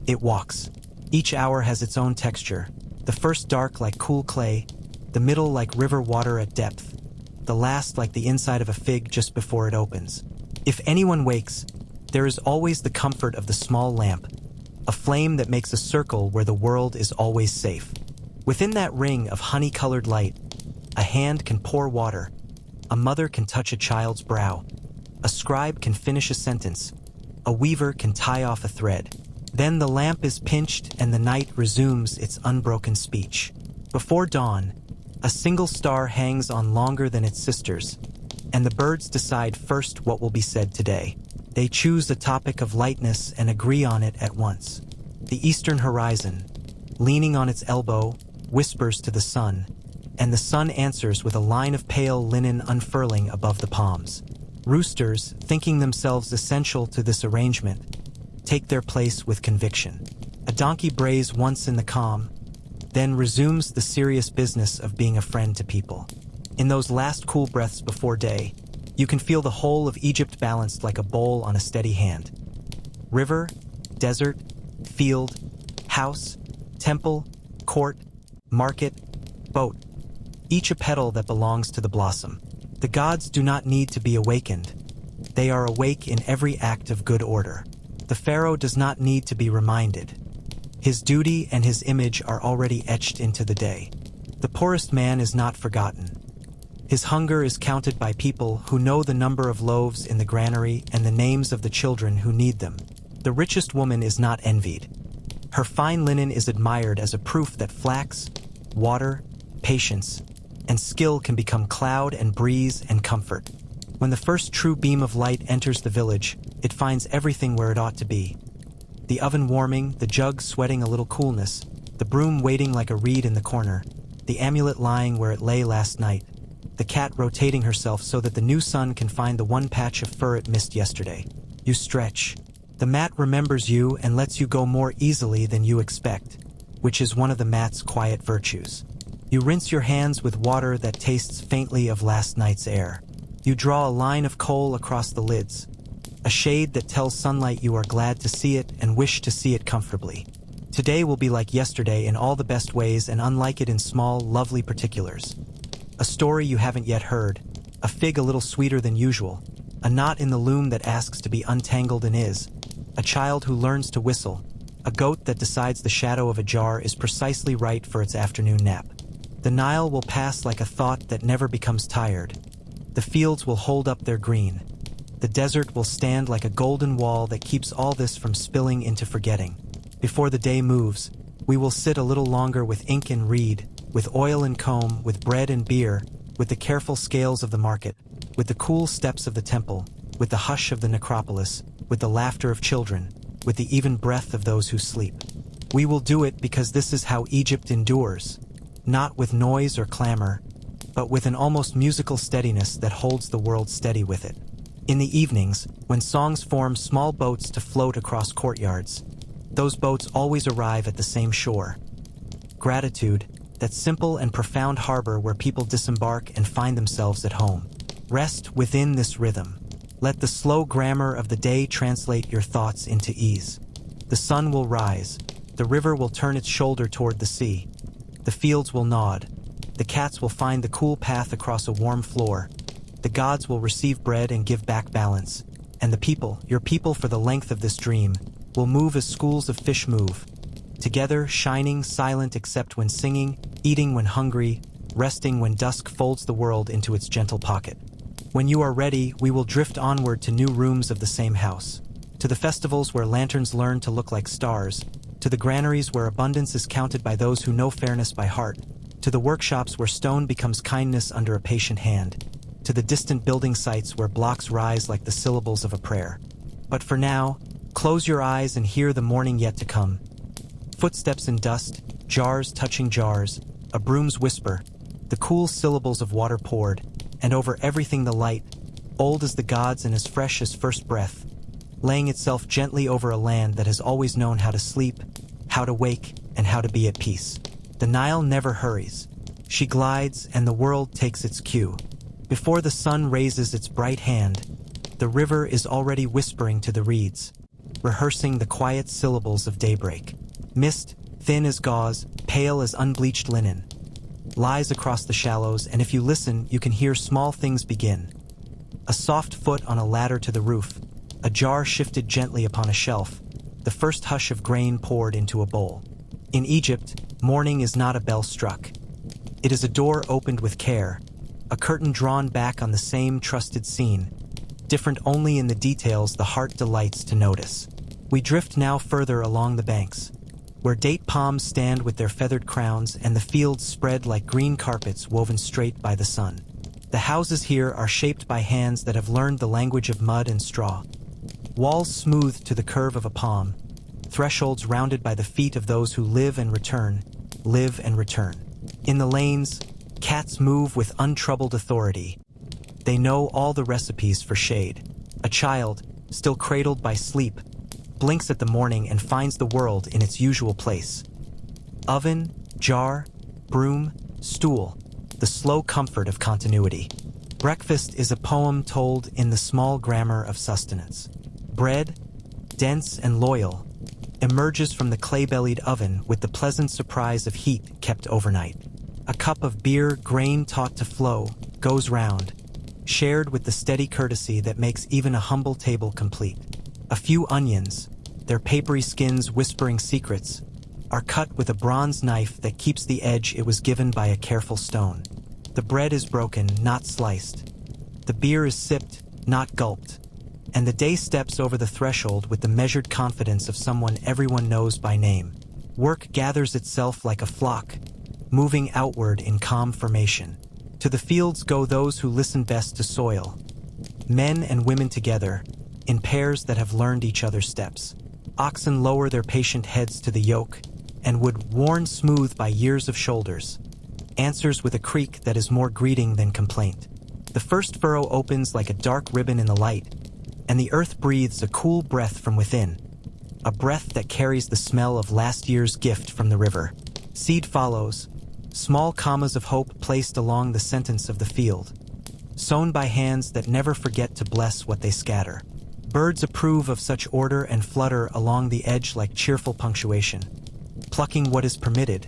It walks. Each hour has its own texture. The first dark like cool clay, the middle like river water at depth, the last like the inside of a fig just before it opens. If anyone wakes, there is always the comfort of the small lamp, a flame that makes a circle where the world is always safe. Within that ring of honey-colored light, a hand can pour water, a mother can touch a child's brow, A scribe can finish a sentence. A weaver can tie off a thread. Then the lamp is pinched and the night resumes its unbroken speech. Before dawn, a single star hangs on longer than its sisters, and the birds decide first what will be said today. They choose a topic of lightness and agree on it at once. The eastern horizon, leaning on its elbow, whispers to the sun, and the sun answers with a line of pale linen unfurling above the palms. Roosters, thinking themselves essential to this arrangement, take their place with conviction. A donkey brays once in the calm, then resumes the serious business of being a friend to people. In those last cool breaths before day, you can feel the whole of Egypt balanced like a bowl on a steady hand. River, desert, field, house, temple, court, market, boat, each a petal that belongs to the blossom. The gods do not need to be awakened. They are awake in every act of good order. The pharaoh does not need to be reminded. His duty and his image are already etched into the day. The poorest man is not forgotten. His hunger is counted by people who know the number of loaves in the granary and the names of the children who need them. The richest woman is not envied. Her fine linen is admired as a proof that flax, water, patience, and skill can become cloud and breeze and comfort. When the first true beam of light enters the village, it finds everything where it ought to be. The oven warming, the jug sweating a little coolness, the broom waiting like a reed in the corner, the amulet lying where it lay last night, the cat rotating herself so that the new sun can find the one patch of fur it missed yesterday. You stretch. The mat remembers you and lets you go more easily than you expect, which is one of the mat's quiet virtues. You rinse your hands with water that tastes faintly of last night's air. You draw a line of coal across the lids, a shade that tells sunlight you are glad to see it and wish to see it comfortably. Today will be like yesterday in all the best ways and unlike it in small, lovely particulars. A story you haven't yet heard, a fig a little sweeter than usual, a knot in the loom that asks to be untangled and is, a child who learns to whistle, a goat that decides the shadow of a jar is precisely right for its afternoon nap. The Nile will pass like a thought that never becomes tired. The fields will hold up their green. The desert will stand like a golden wall that keeps all this from spilling into forgetting. Before the day moves, we will sit a little longer with ink and read, with oil and comb, with bread and beer, with the careful scales of the market, with the cool steps of the temple, with the hush of the necropolis, with the laughter of children, with the even breath of those who sleep. We will do it because this is how Egypt endures, not with noise or clamor, but with an almost musical steadiness that holds the world steady with it. In the evenings, when songs form small boats to float across courtyards, those boats always arrive at the same shore. Gratitude, that simple and profound harbor where people disembark and find themselves at home. Rest within this rhythm. Let the slow grammar of the day translate your thoughts into ease. The sun will rise. The river will turn its shoulder toward the sea. The fields will nod. The cats will find the cool path across a warm floor. The gods will receive bread and give back balance. And the people, your people for the length of this dream, will move as schools of fish move. Together, shining, silent except when singing, eating when hungry, resting when dusk folds the world into its gentle pocket. When you are ready, we will drift onward to new rooms of the same house. To the festivals where lanterns learn to look like stars. To the granaries where abundance is counted by those who know fairness by heart. To the workshops where stone becomes kindness under a patient hand. To the distant building sites where blocks rise like the syllables of a prayer. But for now, close your eyes and hear the morning yet to come. Footsteps in dust, jars touching jars, a broom's whisper, the cool syllables of water poured, and over everything the light, old as the gods and as fresh as first breath, laying itself gently over a land that has always known how to sleep, how to wake, and how to be at peace. The Nile never hurries. She glides and the world takes its cue. Before the sun raises its bright hand, the river is already whispering to the reeds, rehearsing the quiet syllables of daybreak. Mist, thin as gauze, pale as unbleached linen, lies across the shallows, and if you listen, you can hear small things begin. A soft foot on a ladder to the roof, a jar shifted gently upon a shelf, the first hush of grain poured into a bowl. In Egypt, morning is not a bell struck. It is a door opened with care, a curtain drawn back on the same trusted scene, different only in the details the heart delights to notice. We drift now further along the banks, where date palms stand with their feathered crowns and the fields spread like green carpets woven straight by the sun. The houses here are shaped by hands that have learned the language of mud and straw. Walls smoothed to the curve of a palm, thresholds rounded by the feet of those who live and return, live and return. In the lanes, cats move with untroubled authority. They know all the recipes for shade. A child, still cradled by sleep, blinks at the morning and finds the world in its usual place. Oven, jar, broom, stool, the slow comfort of continuity. Breakfast is a poem told in the small grammar of sustenance. Bread, dense and loyal, emerges from the clay-bellied oven with the pleasant surprise of heat kept overnight. A cup of beer, grain taught to flow, goes round, shared with the steady courtesy that makes even a humble table complete. A few onions, their papery skins whispering secrets, are cut with a bronze knife that keeps the edge it was given by a careful stone. The bread is broken, not sliced. The beer is sipped, not gulped. And the day steps over the threshold with the measured confidence of someone everyone knows by name. Work gathers itself like a flock, moving outward in calm formation. To the fields go those who listen best to soil. Men and women together, in pairs that have learned each other's steps. Oxen lower their patient heads to the yoke, and wood worn smooth by years of shoulders, answers with a creak that is more greeting than complaint. The first furrow opens like a dark ribbon in the light, and the earth breathes a cool breath from within, a breath that carries the smell of last year's gift from the river. Seed follows, small commas of hope placed along the sentence of the field, sown by hands that never forget to bless what they scatter. Birds approve of such order and flutter along the edge like cheerful punctuation, plucking what is permitted,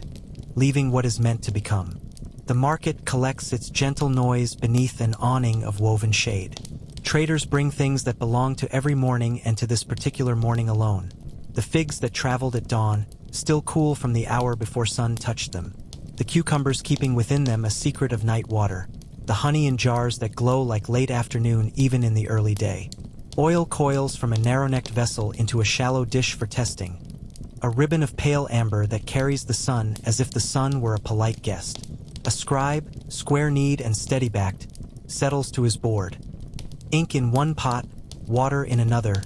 leaving what is meant to become. The market collects its gentle noise beneath an awning of woven shade. Traders bring things that belong to every morning and to this particular morning alone. The figs that traveled at dawn, still cool from the hour before sun touched them. The cucumbers keeping within them a secret of night water. The honey in jars that glow like late afternoon even in the early day. Oil coils from a narrow-necked vessel into a shallow dish for testing. A ribbon of pale amber that carries the sun as if the sun were a polite guest. A scribe, square-kneed and steady-backed, settles to his board. Ink in one pot, water in another,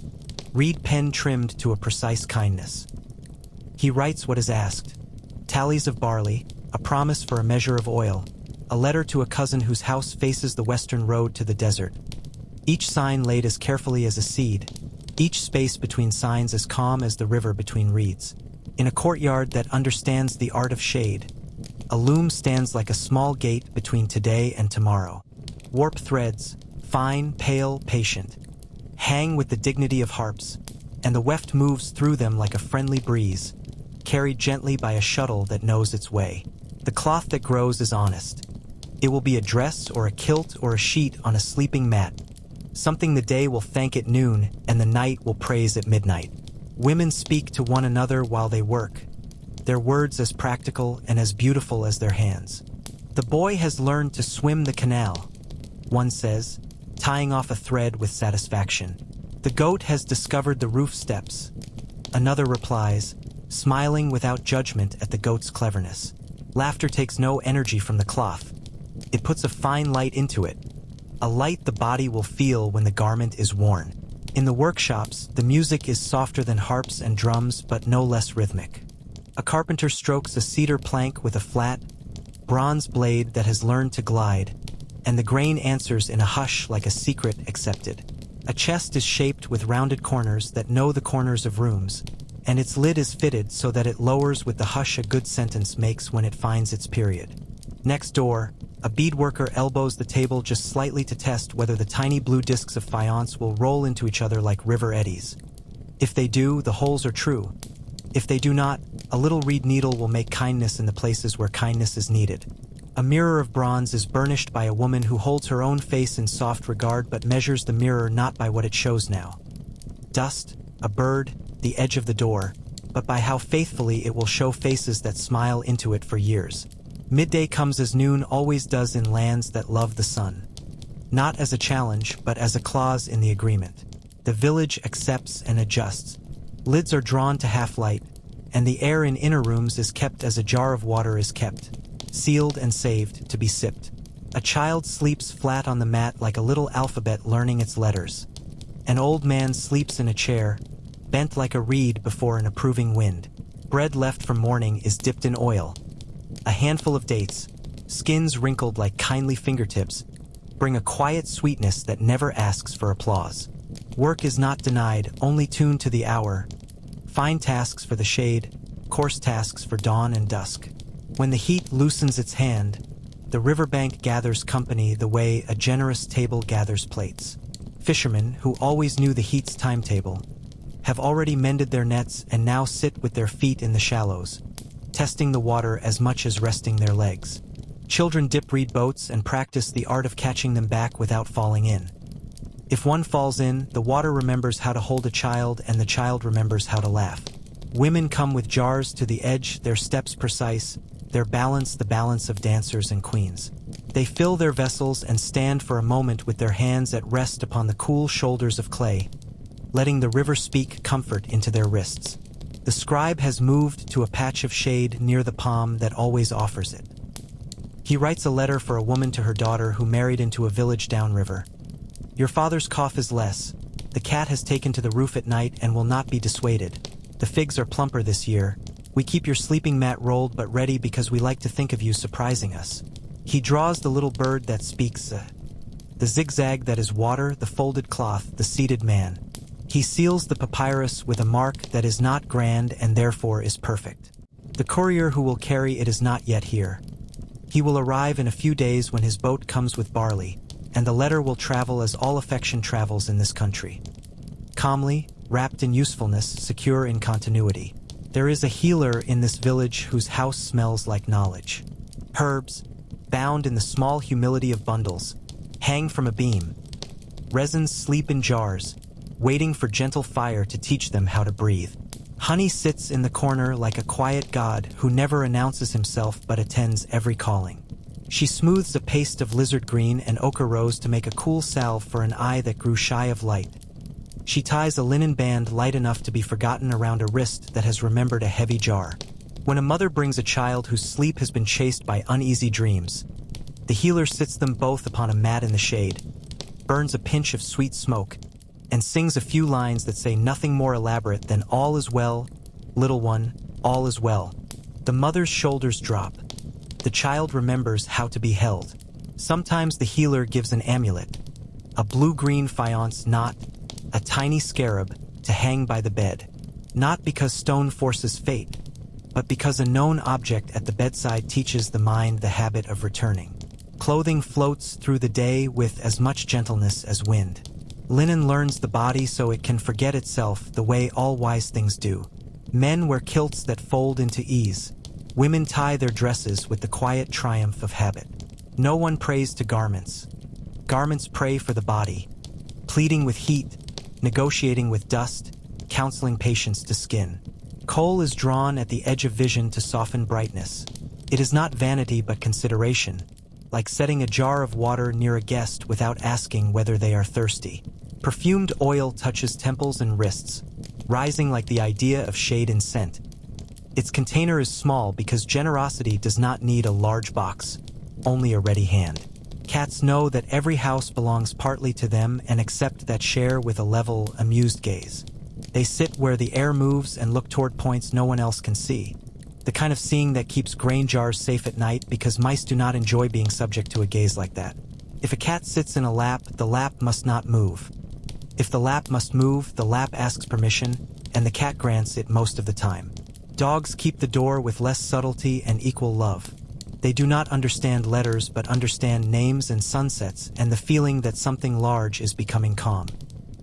reed pen trimmed to a precise kindness. He writes what is asked. Tallies of barley, a promise for a measure of oil, a letter to a cousin whose house faces the western road to the desert. Each sign laid as carefully as a seed, each space between signs as calm as the river between reeds. In a courtyard that understands the art of shade, a loom stands like a small gate between today and tomorrow. Warp threads, fine, pale, patient, hang with the dignity of harps, and the weft moves through them like a friendly breeze, carried gently by a shuttle that knows its way. The cloth that grows is honest. It will be a dress or a kilt or a sheet on a sleeping mat, something the day will thank at noon and the night will praise at midnight. Women speak to one another while they work, their words as practical and as beautiful as their hands. The boy has learned to swim the canal, one says, tying off a thread with satisfaction. The goat has discovered the roof steps. Another replies, smiling without judgment at the goat's cleverness. Laughter takes no energy from the cloth. It puts a fine light into it, a light the body will feel when the garment is worn. In the workshops, the music is softer than harps and drums, but no less rhythmic. A carpenter strokes a cedar plank with a flat, bronze blade that has learned to glide, and the grain answers in a hush like a secret accepted. A chest is shaped with rounded corners that know the corners of rooms, and its lid is fitted so that it lowers with the hush a good sentence makes when it finds its period. Next door, a beadworker elbows the table just slightly to test whether the tiny blue discs of faience will roll into each other like river eddies. If they do, the holes are true. If they do not, a little reed needle will make kindness in the places where kindness is needed. A mirror of bronze is burnished by a woman who holds her own face in soft regard but measures the mirror not by what it shows now. Dust, a bird, the edge of the door, but by how faithfully it will show faces that smile into it for years. Midday comes as noon always does in lands that love the sun. not as a challenge but as a clause in the agreement. The village accepts and adjusts. Lids are drawn to half light, and the air in inner rooms is kept as a jar of water is kept, sealed and saved to be sipped. A child sleeps flat on the mat like a little alphabet learning its letters. An old man sleeps in a chair, bent like a reed before an approving wind. Bread left from morning is dipped in oil. A handful of dates, skins wrinkled like kindly fingertips, bring a quiet sweetness that never asks for applause. Work is not denied, only tuned to the hour. Fine tasks for the shade, coarse tasks for dawn and dusk. When the heat loosens its hand, the riverbank gathers company the way a generous table gathers plates. Fishermen, who always knew the heat's timetable, have already mended their nets and now sit with their feet in the shallows, testing the water as much as resting their legs. Children dip reed boats and practice the art of catching them back without falling in. If one falls in, the water remembers how to hold a child and the child remembers how to laugh. Women come with jars to the edge, their steps precise, their balance the balance of dancers and queens. They fill their vessels and stand for a moment with their hands at rest upon the cool shoulders of clay, letting the river speak comfort into their wrists. The scribe has moved to a patch of shade near the palm that always offers it. He writes a letter for a woman to her daughter who married into a village downriver. Your father's cough is less. The cat has taken to the roof at night and will not be dissuaded. The figs are plumper this year. We keep your sleeping mat rolled but ready because we like to think of you surprising us. He draws the little bird that speaks, the zigzag that is water, the folded cloth, the seated man. He seals the papyrus with a mark that is not grand and therefore is perfect. The courier who will carry it is not yet here. He will arrive in a few days when his boat comes with barley, and the letter will travel as all affection travels in this country. Calmly, wrapped in usefulness, secure in continuity. There is a healer in this village whose house smells like knowledge. Herbs, bound in the small humility of bundles, hang from a beam. Resins sleep in jars, waiting for gentle fire to teach them how to breathe. Honey sits in the corner like a quiet god who never announces himself but attends every calling. She smooths a paste of lizard green and ochre rose to make a cool salve for an eye that grew shy of light. She ties a linen band light enough to be forgotten around a wrist that has remembered a heavy jar. When a mother brings a child whose sleep has been chased by uneasy dreams, the healer sits them both upon a mat in the shade, burns a pinch of sweet smoke, and sings a few lines that say nothing more elaborate than "All is well, little one, all is well." The mother's shoulders drop. The child remembers how to be held. Sometimes the healer gives an amulet, a blue-green faience knot, a tiny scarab, to hang by the bed. Not because stone forces fate, but because a known object at the bedside teaches the mind the habit of returning. Clothing floats through the day with as much gentleness as wind. Linen learns the body so it can forget itself the way all wise things do. Men wear kilts that fold into ease. Women tie their dresses with the quiet triumph of habit. No one prays to garments. Garments pray for the body, pleading with heat, negotiating with dust, counseling patience to skin. Coal is drawn at the edge of vision to soften brightness. It is not vanity but consideration, like setting a jar of water near a guest without asking whether they are thirsty. Perfumed oil touches temples and wrists, rising like the idea of shade and scent. Its container is small because generosity does not need a large box, only a ready hand. Cats know that every house belongs partly to them and accept that share with a level, amused gaze. They sit where the air moves and look toward points no one else can see. The kind of seeing that keeps grain jars safe at night because mice do not enjoy being subject to a gaze like that. If a cat sits in a lap, the lap must not move. If the lap must move, the lap asks permission, and the cat grants it most of the time. Dogs keep the door with less subtlety and equal love. They do not understand letters but understand names and sunsets and the feeling that something large is becoming calm.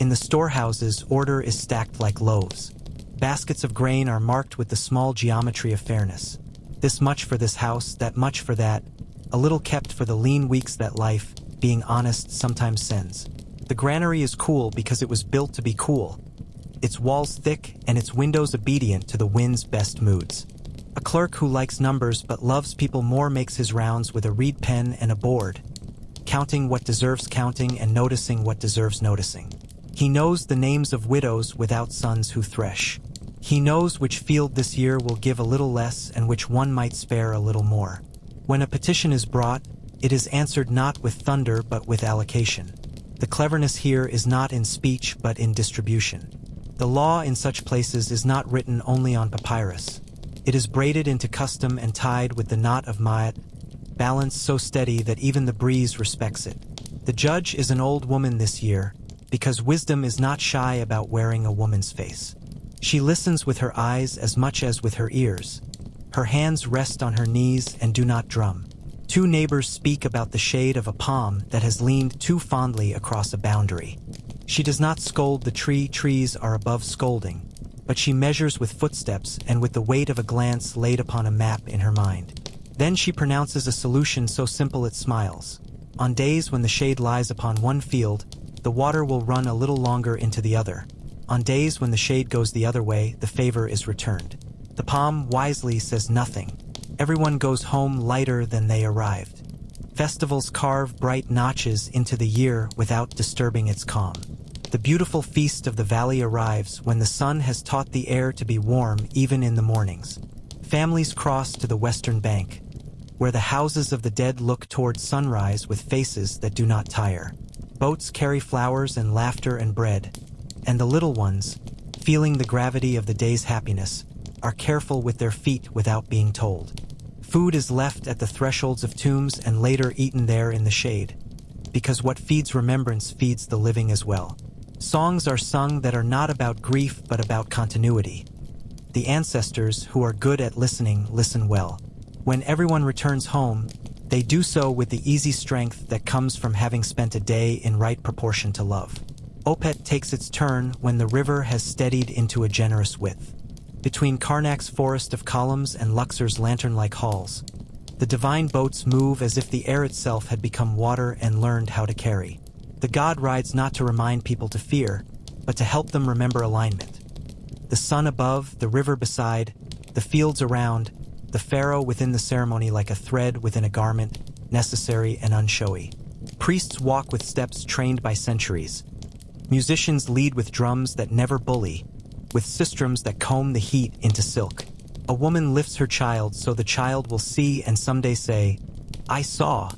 In the storehouses, order is stacked like loaves. Baskets of grain are marked with the small geometry of fairness. This much for this house, that much for that, a little kept for the lean weeks that life, being honest, sometimes sends. The granary is cool because it was built to be cool. Its walls thick and its windows obedient to the wind's best moods. A clerk who likes numbers but loves people more makes his rounds with a reed pen and a board, counting what deserves counting and noticing what deserves noticing. He knows the names of widows without sons who thresh. He knows which field this year will give a little less and which one might spare a little more. When a petition is brought, it is answered not with thunder but with allocation. The cleverness here is not in speech but in distribution. The law in such places is not written only on papyrus. It is braided into custom and tied with the knot of ma'at, balanced so steady that even the breeze respects it. The judge is an old woman this year, because wisdom is not shy about wearing a woman's face. She listens with her eyes as much as with her ears. Her hands rest on her knees and do not drum. Two neighbors speak about the shade of a palm that has leaned too fondly across a boundary. She does not scold the trees are above scolding, but she measures with footsteps and with the weight of a glance laid upon a map in her mind. Then she pronounces a solution so simple it smiles. On days when the shade lies upon one field, the water will run a little longer into the other. On days when the shade goes the other way, the favor is returned. The palm wisely says nothing. Everyone goes home lighter than they arrived. Festivals carve bright notches into the year without disturbing its calm. The beautiful feast of the valley arrives when the sun has taught the air to be warm even in the mornings. Families cross to the western bank, where the houses of the dead look toward sunrise with faces that do not tire. Boats carry flowers and laughter and bread, and the little ones, feeling the gravity of the day's happiness, are careful with their feet without being told. Food is left at the thresholds of tombs and later eaten there in the shade, because what feeds remembrance feeds the living as well. Songs are sung that are not about grief but about continuity. The ancestors, who are good at listening, listen well. When everyone returns home, they do so with the easy strength that comes from having spent a day in right proportion to love. Opet takes its turn when the river has steadied into a generous width. Between Karnak's forest of columns and Luxor's lantern-like halls, the divine boats move as if the air itself had become water and learned how to carry. The god rides not to remind people to fear, but to help them remember alignment. The sun above, the river beside, the fields around, the pharaoh within the ceremony like a thread within a garment, necessary and unshowy. Priests walk with steps trained by centuries. Musicians lead with drums that never bully, with sistrums that comb the heat into silk. A woman lifts her child so the child will see and someday say, "I saw,"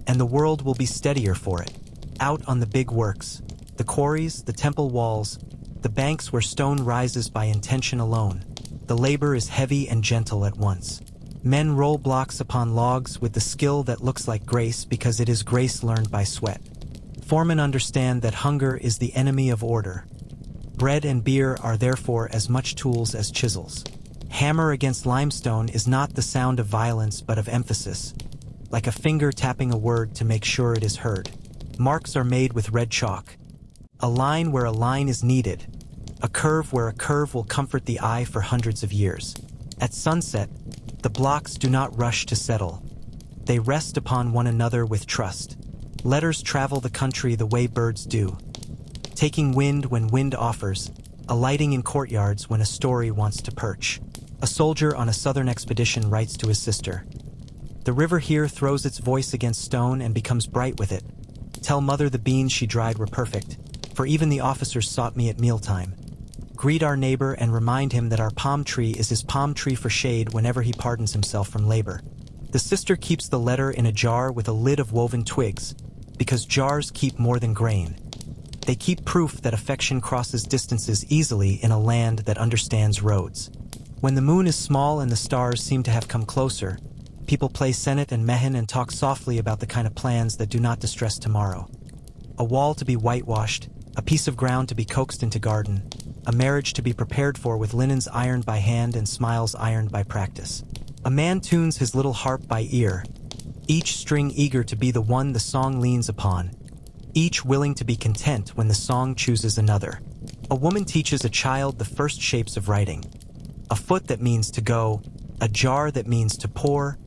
and the world will be steadier for it. Out on the big works, the quarries, the temple walls, the banks where stone rises by intention alone, the labor is heavy and gentle at once. Men roll blocks upon logs with the skill that looks like grace because it is grace learned by sweat. Foremen understand that hunger is the enemy of order. Bread and beer are therefore as much tools as chisels. Hammer against limestone is not the sound of violence but of emphasis, like a finger tapping a word to make sure it is heard. Marks are made with red chalk. A line where a line is needed. A curve where a curve will comfort the eye for hundreds of years. At sunset, the blocks do not rush to settle. They rest upon one another with trust. Letters travel the country the way birds do, taking wind when wind offers, alighting in courtyards when a story wants to perch. A soldier on a southern expedition writes to his sister, "The river here throws its voice against stone and becomes bright with it. Tell mother the beans she dried were perfect, for even the officers sought me at mealtime. Greet our neighbor and remind him that our palm tree is his palm tree for shade whenever he pardons himself from labor." The sister keeps the letter in a jar with a lid of woven twigs, because jars keep more than grain. They keep proof that affection crosses distances easily in a land that understands roads. When the moon is small and the stars seem to have come closer, people play senet and mehen and talk softly about the kind of plans that do not distress tomorrow. A wall to be whitewashed, a piece of ground to be coaxed into garden, a marriage to be prepared for with linens ironed by hand and smiles ironed by practice. A man tunes his little harp by ear, each string eager to be the one the song leans upon, each willing to be content when the song chooses another. A woman teaches a child the first shapes of writing. A foot that means to go, a jar that means to pour,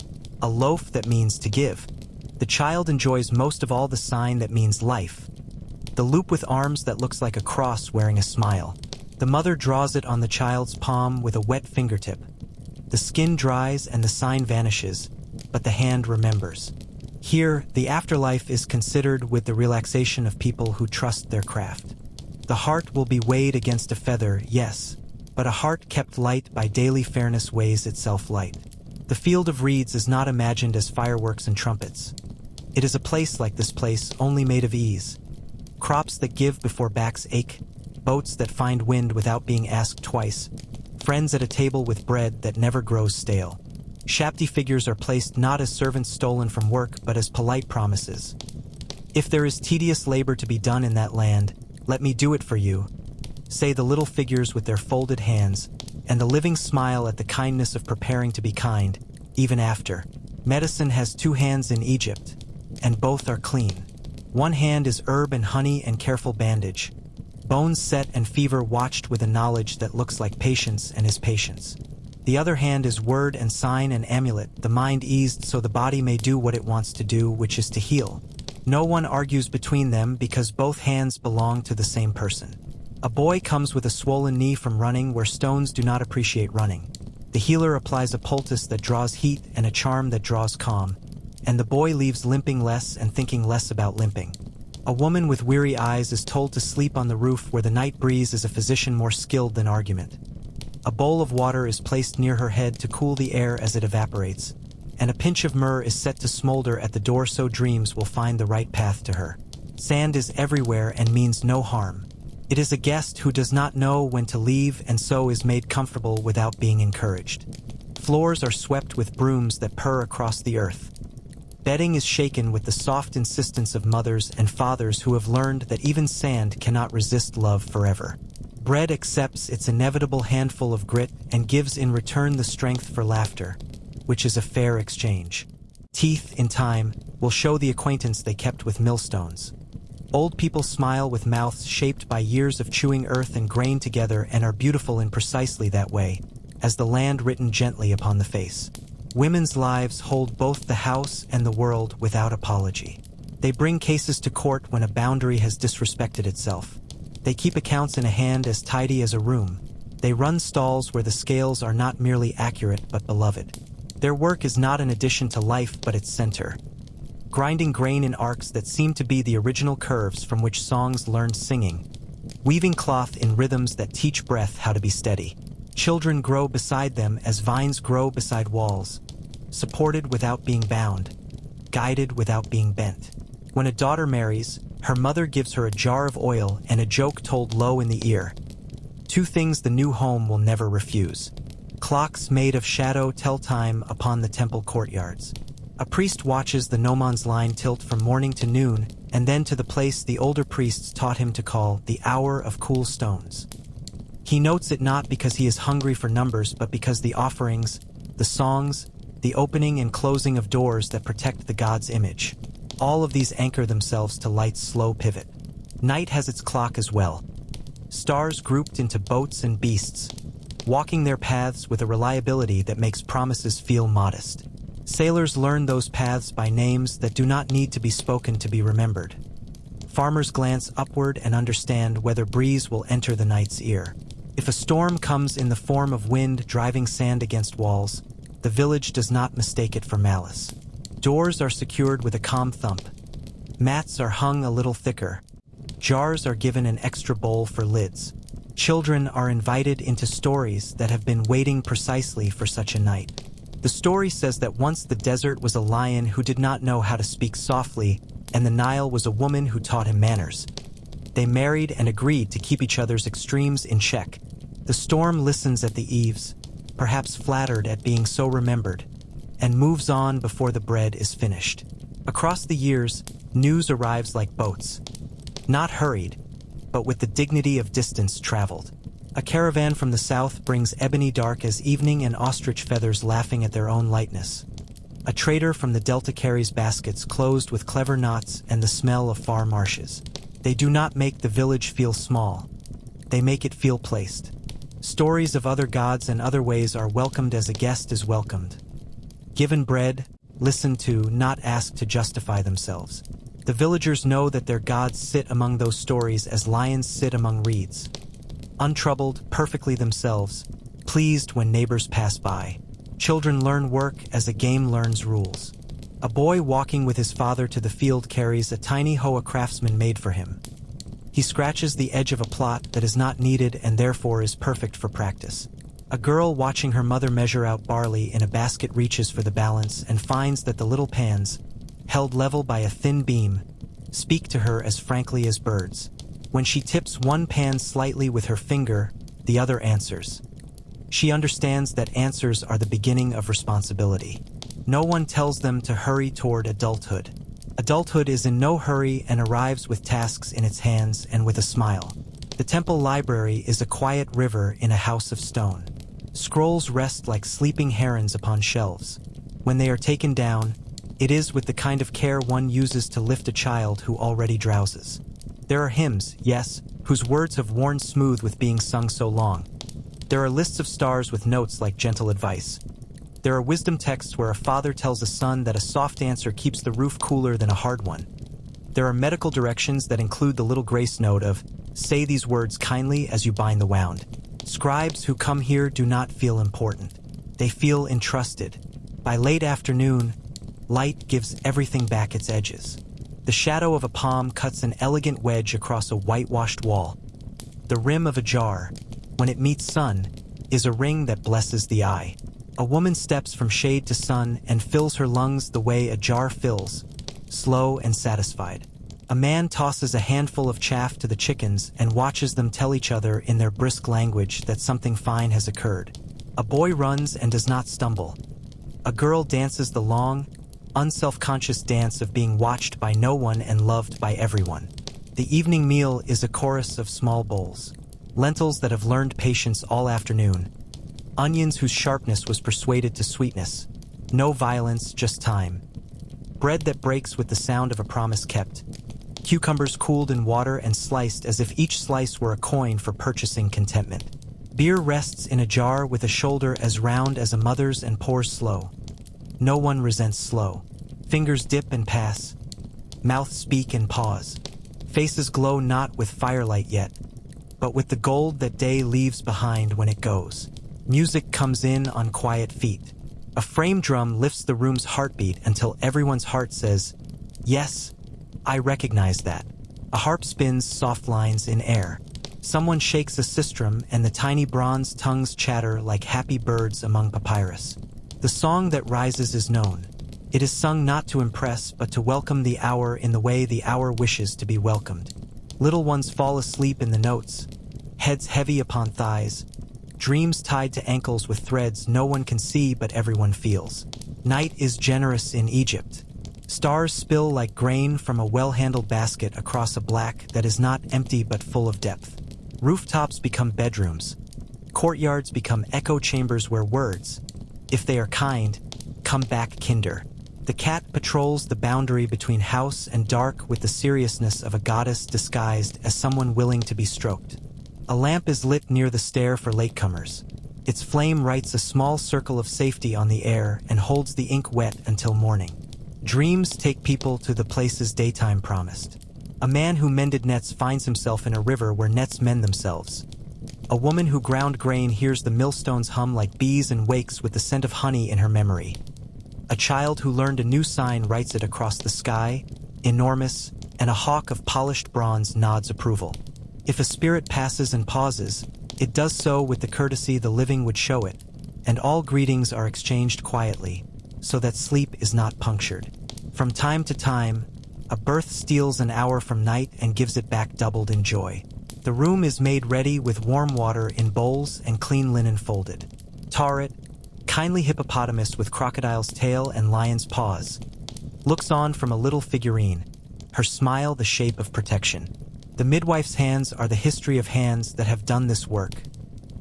a loaf that means to give. The child enjoys most of all the sign that means life. The loop with arms that looks like a cross wearing a smile. The mother draws it on the child's palm with a wet fingertip. The skin dries and the sign vanishes, but the hand remembers. Here, the afterlife is considered with the relaxation of people who trust their craft. The heart will be weighed against a feather, yes, but a heart kept light by daily fairness weighs itself light. The field of reeds is not imagined as fireworks and trumpets. It is a place like this place, only made of ease. Crops that give before backs ache, boats that find wind without being asked twice, friends at a table with bread that never grows stale. Shapti figures are placed not as servants stolen from work but as polite promises. If there is tedious labor to be done in that land, let me do it for you, say the little figures with their folded hands, and the living smile at the kindness of preparing to be kind, even after. Medicine has two hands in Egypt, and both are clean. One hand is herb and honey and careful bandage. Bones set and fever watched with a knowledge that looks like patience and is patience. The other hand is word and sign and amulet, the mind eased so the body may do what it wants to do, which is to heal. No one argues between them because both hands belong to the same person. A boy comes with a swollen knee from running where stones do not appreciate running. The healer applies a poultice that draws heat and a charm that draws calm, and the boy leaves limping less and thinking less about limping. A woman with weary eyes is told to sleep on the roof where the night breeze is a physician more skilled than argument. A bowl of water is placed near her head to cool the air as it evaporates, and a pinch of myrrh is set to smolder at the door so dreams will find the right path to her. Sand is everywhere and means no harm. It is a guest who does not know when to leave and so is made comfortable without being encouraged. Floors are swept with brooms that purr across the earth. Bedding is shaken with the soft insistence of mothers and fathers who have learned that even sand cannot resist love forever. Bread accepts its inevitable handful of grit and gives in return the strength for laughter, which is a fair exchange. Teeth, in time, will show the acquaintance they kept with millstones. Old people smile with mouths shaped by years of chewing earth and grain together and are beautiful in precisely that way, as the land written gently upon the face. Women's lives hold both the house and the world without apology. They bring cases to court when a boundary has disrespected itself. They keep accounts in a hand as tidy as a room. They run stalls where the scales are not merely accurate but beloved. Their work is not an addition to life but its center. Grinding grain in arcs that seem to be the original curves from which songs learned singing. Weaving cloth in rhythms that teach breath how to be steady. Children grow beside them as vines grow beside walls. Supported without being bound. Guided without being bent. When a daughter marries, her mother gives her a jar of oil and a joke told low in the ear. Two things the new home will never refuse. Clocks made of shadow tell time upon the temple courtyards. A priest watches the gnomons line tilt from morning to noon, and then to the place the older priests taught him to call the hour of cool stones. He notes it not because he is hungry for numbers, but because the offerings, the songs, the opening and closing of doors that protect the god's image. All of these anchor themselves to light's slow pivot. Night has its clock as well. Stars grouped into boats and beasts, walking their paths with a reliability that makes promises feel modest. Sailors learn those paths by names that do not need to be spoken to be remembered. Farmers glance upward and understand whether breeze will enter the night's ear. If a storm comes in the form of wind driving sand against walls, the village does not mistake it for malice. Doors are secured with a calm thump. Mats are hung a little thicker. Jars are given an extra bowl for lids. Children are invited into stories that have been waiting precisely for such a night. The story says that once the desert was a lion who did not know how to speak softly, and the Nile was a woman who taught him manners. They married and agreed to keep each other's extremes in check. The storm listens at the eaves, perhaps flattered at being so remembered, and moves on before the bread is finished. Across the years, news arrives like boats. Not hurried, but with the dignity of distance traveled. A caravan from the south brings ebony dark as evening and ostrich feathers laughing at their own lightness. A trader from the delta carries baskets closed with clever knots and the smell of far marshes. They do not make the village feel small. They make it feel placed. Stories of other gods and other ways are welcomed as a guest is welcomed. Given bread, listened to, not asked to justify themselves. The villagers know that their gods sit among those stories as lions sit among reeds. Untroubled, perfectly themselves, pleased when neighbors pass by. Children learn work as a game learns rules. A boy walking with his father to the field carries a tiny hoe a craftsman made for him. He scratches the edge of a plot that is not needed and therefore is perfect for practice. A girl watching her mother measure out barley in a basket reaches for the balance and finds that the little pans, held level by a thin beam, speak to her as frankly as birds. When she tips one pan slightly with her finger, the other answers. She understands that answers are the beginning of responsibility. No one tells them to hurry toward adulthood. Adulthood is in no hurry and arrives with tasks in its hands and with a smile. The temple library is a quiet river in a house of stone. Scrolls rest like sleeping herons upon shelves. When they are taken down, it is with the kind of care one uses to lift a child who already drowses. There are hymns, yes, whose words have worn smooth with being sung so long. There are lists of stars with notes like gentle advice. There are wisdom texts where a father tells a son that a soft answer keeps the roof cooler than a hard one. There are medical directions that include the little grace note of, "Say these words kindly as you bind the wound." Scribes who come here do not feel important. They feel entrusted. By late afternoon, light gives everything back its edges. The shadow of a palm cuts an elegant wedge across a whitewashed wall. The rim of a jar, when it meets sun, is a ring that blesses the eye. A woman steps from shade to sun and fills her lungs the way a jar fills, slow and satisfied. A man tosses a handful of chaff to the chickens and watches them tell each other in their brisk language that something fine has occurred. A boy runs and does not stumble. A girl dances the long, unself-conscious dance of being watched by no one and loved by everyone. The evening meal is a chorus of small bowls. Lentils that have learned patience all afternoon. Onions whose sharpness was persuaded to sweetness. No violence, just time. Bread that breaks with the sound of a promise kept. Cucumbers cooled in water and sliced as if each slice were a coin for purchasing contentment. Beer rests in a jar with a shoulder as round as a mother's and pours slow. No one resents slow. Fingers dip and pass. Mouths speak and pause. Faces glow not with firelight yet, but with the gold that day leaves behind when it goes. Music comes in on quiet feet. A frame drum lifts the room's heartbeat until everyone's heart says, "Yes, I recognize that." A harp spins soft lines in air. Someone shakes a sistrum and the tiny bronze tongues chatter like happy birds among papyrus. The song that rises is known. It is sung not to impress but to welcome the hour in the way the hour wishes to be welcomed. Little ones fall asleep in the notes, heads heavy upon thighs, dreams tied to ankles with threads no one can see but everyone feels. Night is generous in Egypt. Stars spill like grain from a well-handled basket across a black that is not empty but full of depth. Rooftops become bedrooms. Courtyards become echo chambers where words, if they are kind, come back kinder. The cat patrols the boundary between house and dark with the seriousness of a goddess disguised as someone willing to be stroked. A lamp is lit near the stair for latecomers. Its flame writes a small circle of safety on the air and holds the ink wet until morning. Dreams take people to the places daytime promised. A man who mended nets finds himself in a river where nets mend themselves. A woman who ground grain hears the millstones hum like bees and wakes with the scent of honey in her memory. A child who learned a new sign writes it across the sky, enormous, and a hawk of polished bronze nods approval. If a spirit passes and pauses, it does so with the courtesy the living would show it, and all greetings are exchanged quietly, so that sleep is not punctured. From time to time, a birth steals an hour from night and gives it back doubled in joy. The room is made ready with warm water in bowls and clean linen folded. Tauret, kindly hippopotamus with crocodile's tail and lion's paws, looks on from a little figurine, her smile the shape of protection. The midwife's hands are the history of hands that have done this work.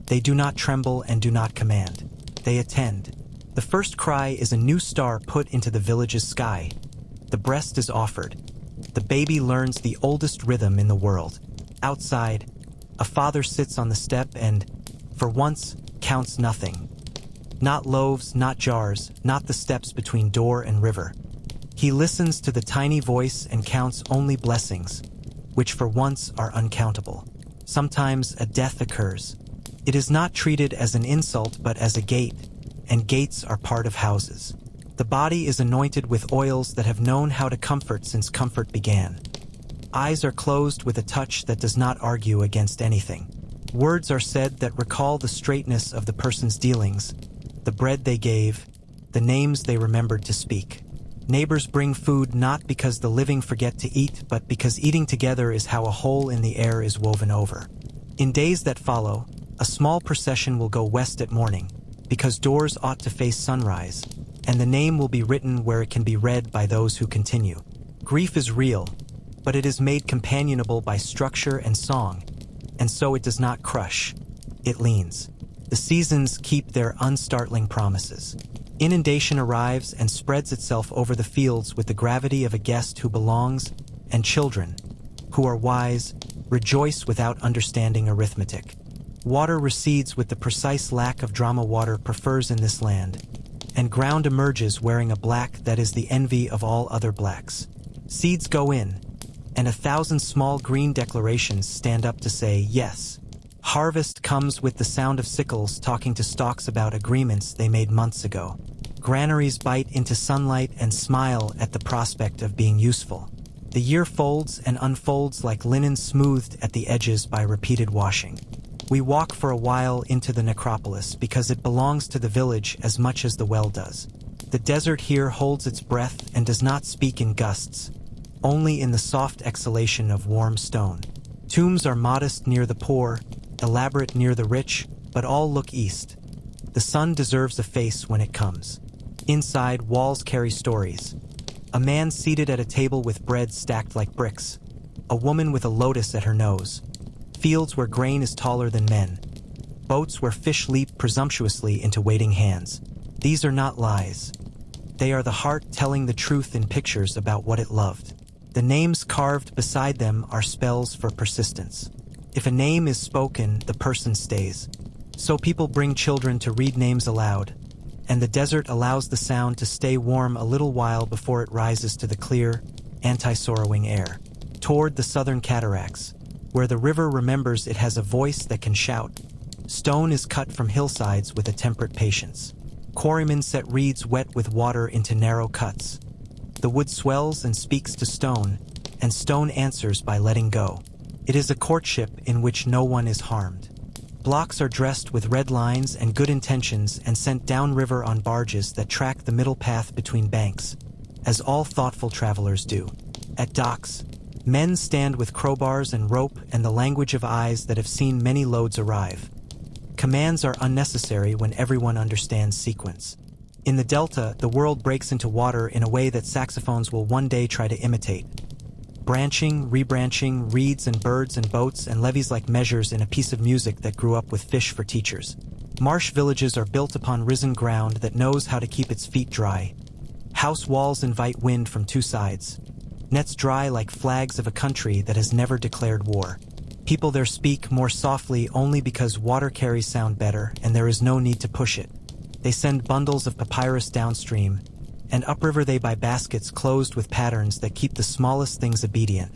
They do not tremble and do not command. They attend. The first cry is a new star put into the village's sky. The breast is offered. The baby learns the oldest rhythm in the world. Outside, a father sits on the step and, for once, counts nothing. Not loaves, not jars, not the steps between door and river. He listens to the tiny voice and counts only blessings, which for once are uncountable. Sometimes a death occurs. It is not treated as an insult but as a gate, and gates are part of houses. The body is anointed with oils that have known how to comfort since comfort began. Eyes are closed with a touch that does not argue against anything. Words are said that recall the straightness of the person's dealings, the bread they gave, the names they remembered to speak. Neighbors bring food not because the living forget to eat, but because eating together is how a hole in the air is woven over. In days that follow, a small procession will go west at morning, because doors ought to face sunrise, and the name will be written where it can be read by those who continue. Grief is real, but it is made companionable by structure and song, and so it does not crush, it leans. The seasons keep their unstartling promises. Inundation arrives and spreads itself over the fields with the gravity of a guest who belongs, and children, who are wise, rejoice without understanding arithmetic. Water recedes with the precise lack of drama water prefers in this land, and ground emerges wearing a black that is the envy of all other blacks. Seeds go in, and 1,000 small green declarations stand up to say yes. Harvest comes with the sound of sickles talking to stalks about agreements they made months ago. Granaries bite into sunlight and smile at the prospect of being useful. The year folds and unfolds like linen smoothed at the edges by repeated washing. We walk for a while into the necropolis because it belongs to the village as much as the well does. The desert here holds its breath and does not speak in gusts, only in the soft exhalation of warm stone. Tombs are modest near the poor, elaborate near the rich, but all look east. The sun deserves a face when it comes. Inside, walls carry stories. A man seated at a table with bread stacked like bricks. A woman with a lotus at her nose. Fields where grain is taller than men. Boats where fish leap presumptuously into waiting hands. These are not lies. They are the heart telling the truth in pictures about what it loved. The names carved beside them are spells for persistence. If a name is spoken, the person stays. So people bring children to read names aloud, and the desert allows the sound to stay warm a little while before it rises to the clear, anti-sorrowing air. Toward the southern cataracts, where the river remembers it has a voice that can shout, stone is cut from hillsides with a temperate patience. Quarrymen set reeds wet with water into narrow cuts. The wood swells and speaks to stone, and stone answers by letting go. It is a courtship in which no one is harmed. Blocks are dressed with red lines and good intentions and sent downriver on barges that track the middle path between banks, as all thoughtful travelers do. At docks, men stand with crowbars and rope and the language of eyes that have seen many loads arrive. Commands are unnecessary when everyone understands sequence. In the delta, the world breaks into water in a way that saxophones will one day try to imitate. Branching, rebranching, reeds and birds and boats and levees like measures in a piece of music that grew up with fish for teachers. Marsh villages are built upon risen ground that knows how to keep its feet dry. House walls invite wind from two sides. Nets dry like flags of a country that has never declared war. People there speak more softly only because water carries sound better and there is no need to push it. They send bundles of papyrus downstream, and upriver they buy baskets closed with patterns that keep the smallest things obedient.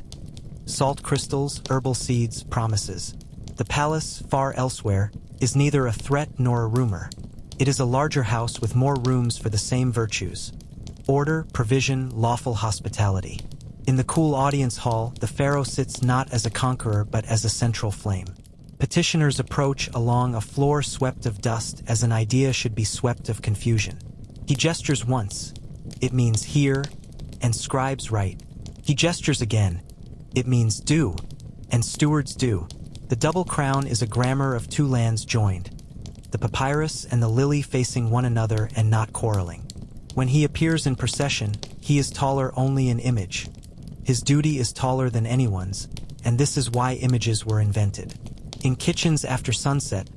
Salt crystals, herbal seeds, promises. The palace, far elsewhere, is neither a threat nor a rumor. It is a larger house with more rooms for the same virtues. Order, provision, lawful hospitality. In the cool audience hall, the pharaoh sits not as a conqueror but as a central flame. Petitioners approach along a floor swept of dust as an idea should be swept of confusion. He gestures once. It means hear, and scribes write. He gestures again. It means do, and stewards do. The double crown is a grammar of two lands joined. The papyrus and the lily facing one another and not quarreling. When he appears in procession, he is taller only in image. His duty is taller than anyone's, and this is why images were invented. In kitchens after sunset,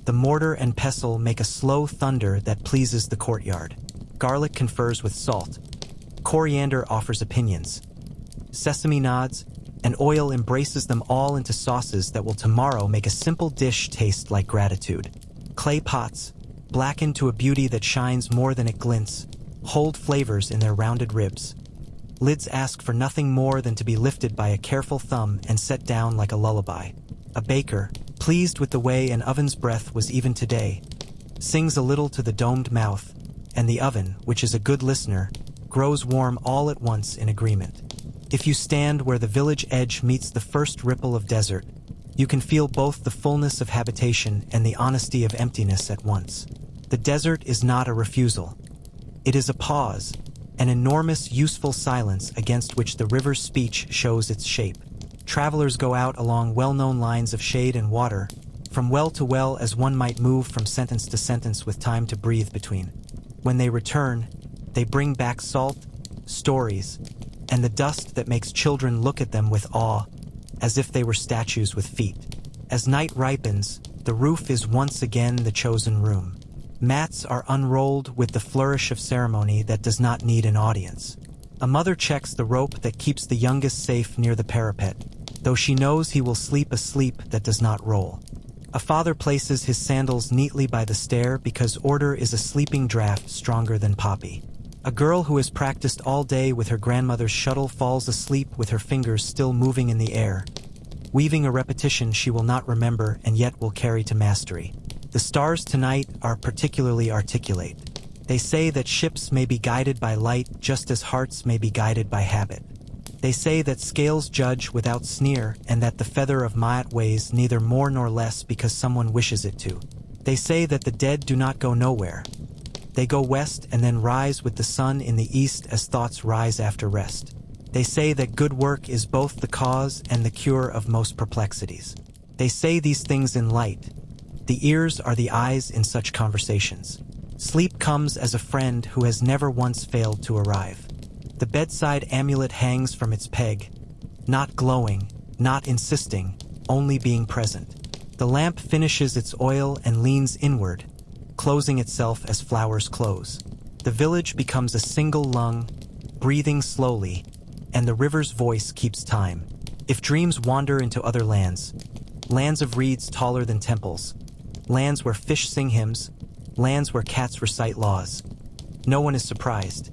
the mortar and pestle make a slow thunder that pleases the courtyard. Garlic confers with salt. Coriander offers opinions. Sesame nods, and oil embraces them all into sauces that will tomorrow make a simple dish taste like gratitude. Clay pots, blackened to a beauty that shines more than it glints, hold flavors in their rounded ribs. Lids ask for nothing more than to be lifted by a careful thumb and set down like a lullaby. A baker, pleased with the way an oven's breath was even today, sings a little to the domed mouth, and the oven, which is a good listener, grows warm all at once in agreement. If you stand where the village edge meets the first ripple of desert, you can feel both the fullness of habitation and the honesty of emptiness at once. The desert is not a refusal. It is a pause, an enormous, useful silence against which the river's speech shows its shape. Travelers go out along well-known lines of shade and water, from well to well as one might move from sentence to sentence with time to breathe between. When they return, they bring back salt, stories, and the dust that makes children look at them with awe, as if they were statues with feet. As night ripens, the roof is once again the chosen room. Mats are unrolled with the flourish of ceremony that does not need an audience. A mother checks the rope that keeps the youngest safe near the parapet, though she knows he will sleep a sleep that does not roll. A father places his sandals neatly by the stair because order is a sleeping draft stronger than poppy. A girl who has practiced all day with her grandmother's shuttle falls asleep with her fingers still moving in the air, weaving a repetition she will not remember and yet will carry to mastery. The stars tonight are particularly articulate. They say that ships may be guided by light just as hearts may be guided by habit. They say that scales judge without sneer and that the feather of Maat weighs neither more nor less because someone wishes it to. They say that the dead do not go nowhere. They go west and then rise with the sun in the east as thoughts rise after rest. They say that good work is both the cause and the cure of most perplexities. They say these things in light. The ears are the eyes in such conversations. Sleep comes as a friend who has never once failed to arrive. The bedside amulet hangs from its peg, not glowing, not insisting, only being present. The lamp finishes its oil and leans inward, closing itself as flowers close. The village becomes a single lung, breathing slowly, and the river's voice keeps time. If dreams wander into other lands, lands of reeds taller than temples, lands where fish sing hymns, lands where cats recite laws, no one is surprised.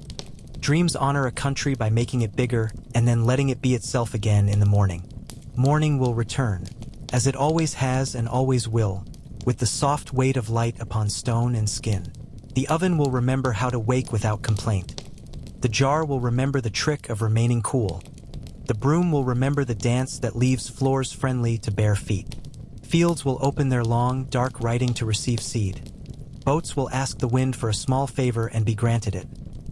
Dreams honor a country by making it bigger and then letting it be itself again in the morning. Morning will return, as it always has and always will, with the soft weight of light upon stone and skin. The oven will remember how to wake without complaint. The jar will remember the trick of remaining cool. The broom will remember the dance that leaves floors friendly to bare feet. Fields will open their long, dark writing to receive seed. Boats will ask the wind for a small favor and be granted it.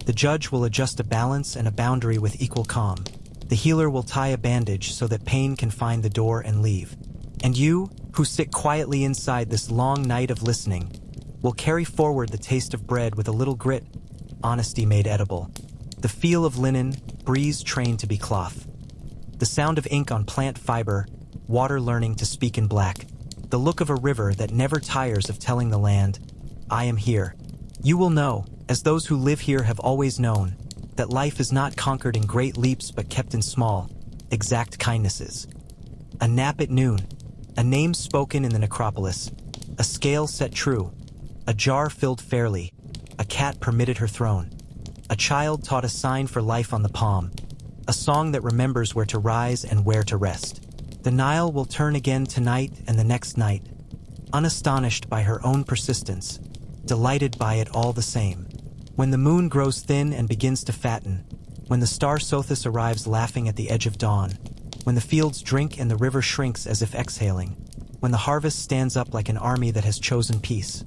The judge will adjust a balance and a boundary with equal calm. The healer will tie a bandage so that pain can find the door and leave. And you, who sit quietly inside this long night of listening, will carry forward the taste of bread with a little grit, honesty made edible. The feel of linen, breeze trained to be cloth. The sound of ink on plant fiber, water learning to speak in black. The look of a river that never tires of telling the land, I am here. You will know, as those who live here have always known, that life is not conquered in great leaps but kept in small, exact kindnesses. A nap at noon, a name spoken in the necropolis, a scale set true, a jar filled fairly, a cat permitted her throne, a child taught a sign for life on the palm, a song that remembers where to rise and where to rest. The Nile will turn again tonight and the next night, unastonished by her own persistence, delighted by it all the same. When the moon grows thin and begins to fatten, when the star Sothis arrives laughing at the edge of dawn, when the fields drink and the river shrinks as if exhaling, when the harvest stands up like an army that has chosen peace,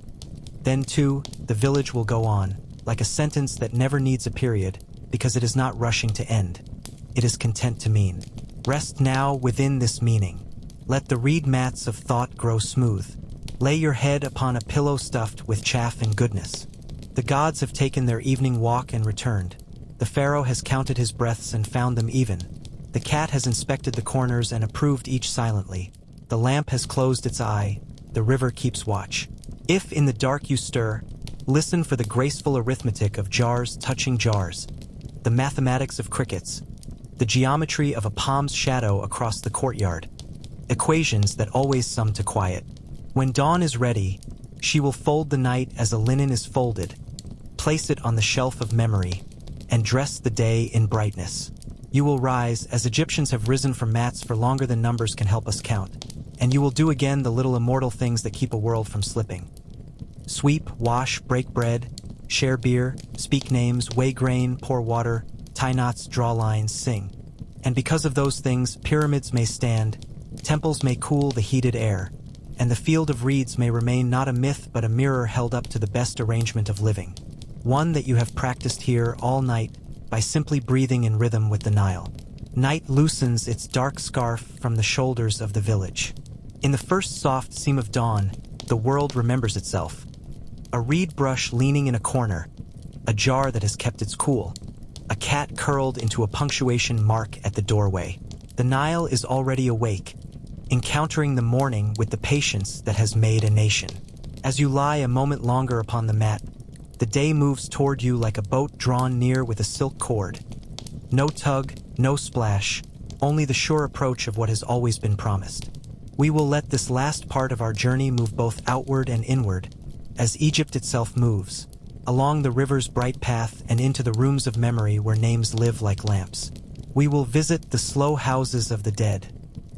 then too, the village will go on, like a sentence that never needs a period, because it is not rushing to end. It is content to mean. Rest now within this meaning. Let the reed mats of thought grow smooth. Lay your head upon a pillow stuffed with chaff and goodness. The gods have taken their evening walk and returned. The pharaoh has counted his breaths and found them even. The cat has inspected the corners and approved each silently. The lamp has closed its eye. The river keeps watch. If in the dark you stir, listen for the graceful arithmetic of jars touching jars, the mathematics of crickets, the geometry of a palm's shadow across the courtyard, equations that always sum to quiet. When dawn is ready, she will fold the night as a linen is folded, place it on the shelf of memory, and dress the day in brightness. You will rise, as Egyptians have risen from mats for longer than numbers can help us count, and you will do again the little immortal things that keep a world from slipping. Sweep, wash, break bread, share beer, speak names, weigh grain, pour water, tie knots, draw lines, sing. And because of those things, pyramids may stand, temples may cool the heated air, and the field of reeds may remain not a myth but a mirror held up to the best arrangement of living. One that you have practiced here all night by simply breathing in rhythm with the Nile. Night loosens its dark scarf from the shoulders of the village. In the first soft seam of dawn, the world remembers itself. A reed brush leaning in a corner, a jar that has kept its cool, a cat curled into a punctuation mark at the doorway. The Nile is already awake, encountering the morning with the patience that has made a nation. As you lie a moment longer upon the mat, the day moves toward you like a boat drawn near with a silk cord. No tug, no splash, only the sure approach of what has always been promised. We will let this last part of our journey move both outward and inward, as Egypt itself moves, along the river's bright path and into the rooms of memory where names live like lamps. We will visit the slow houses of the dead,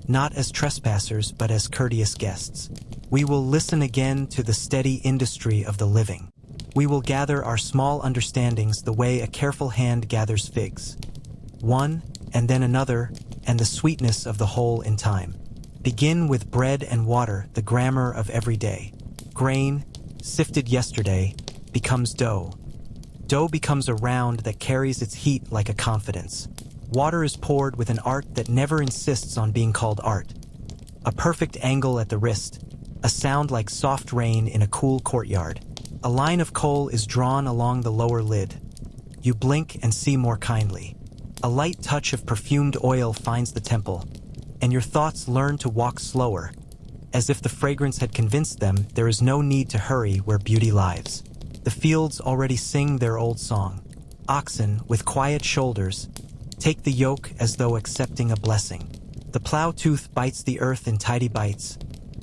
not as trespassers but as courteous guests. We will listen again to the steady industry of the living. We will gather our small understandings the way a careful hand gathers figs. One, and then another, and the sweetness of the whole in time. Begin with bread and water, the grammar of every day. Grain, sifted yesterday, becomes dough. Dough becomes a round that carries its heat like a confidence. Water is poured with an art that never insists on being called art. A perfect angle at the wrist, a sound like soft rain in a cool courtyard. A line of coal is drawn along the lower lid. You blink and see more kindly. A light touch of perfumed oil finds the temple, and your thoughts learn to walk slower, as if the fragrance had convinced them there is no need to hurry where beauty lies. The fields already sing their old song. Oxen, with quiet shoulders, take the yoke as though accepting a blessing. The plow tooth bites the earth in tidy bites,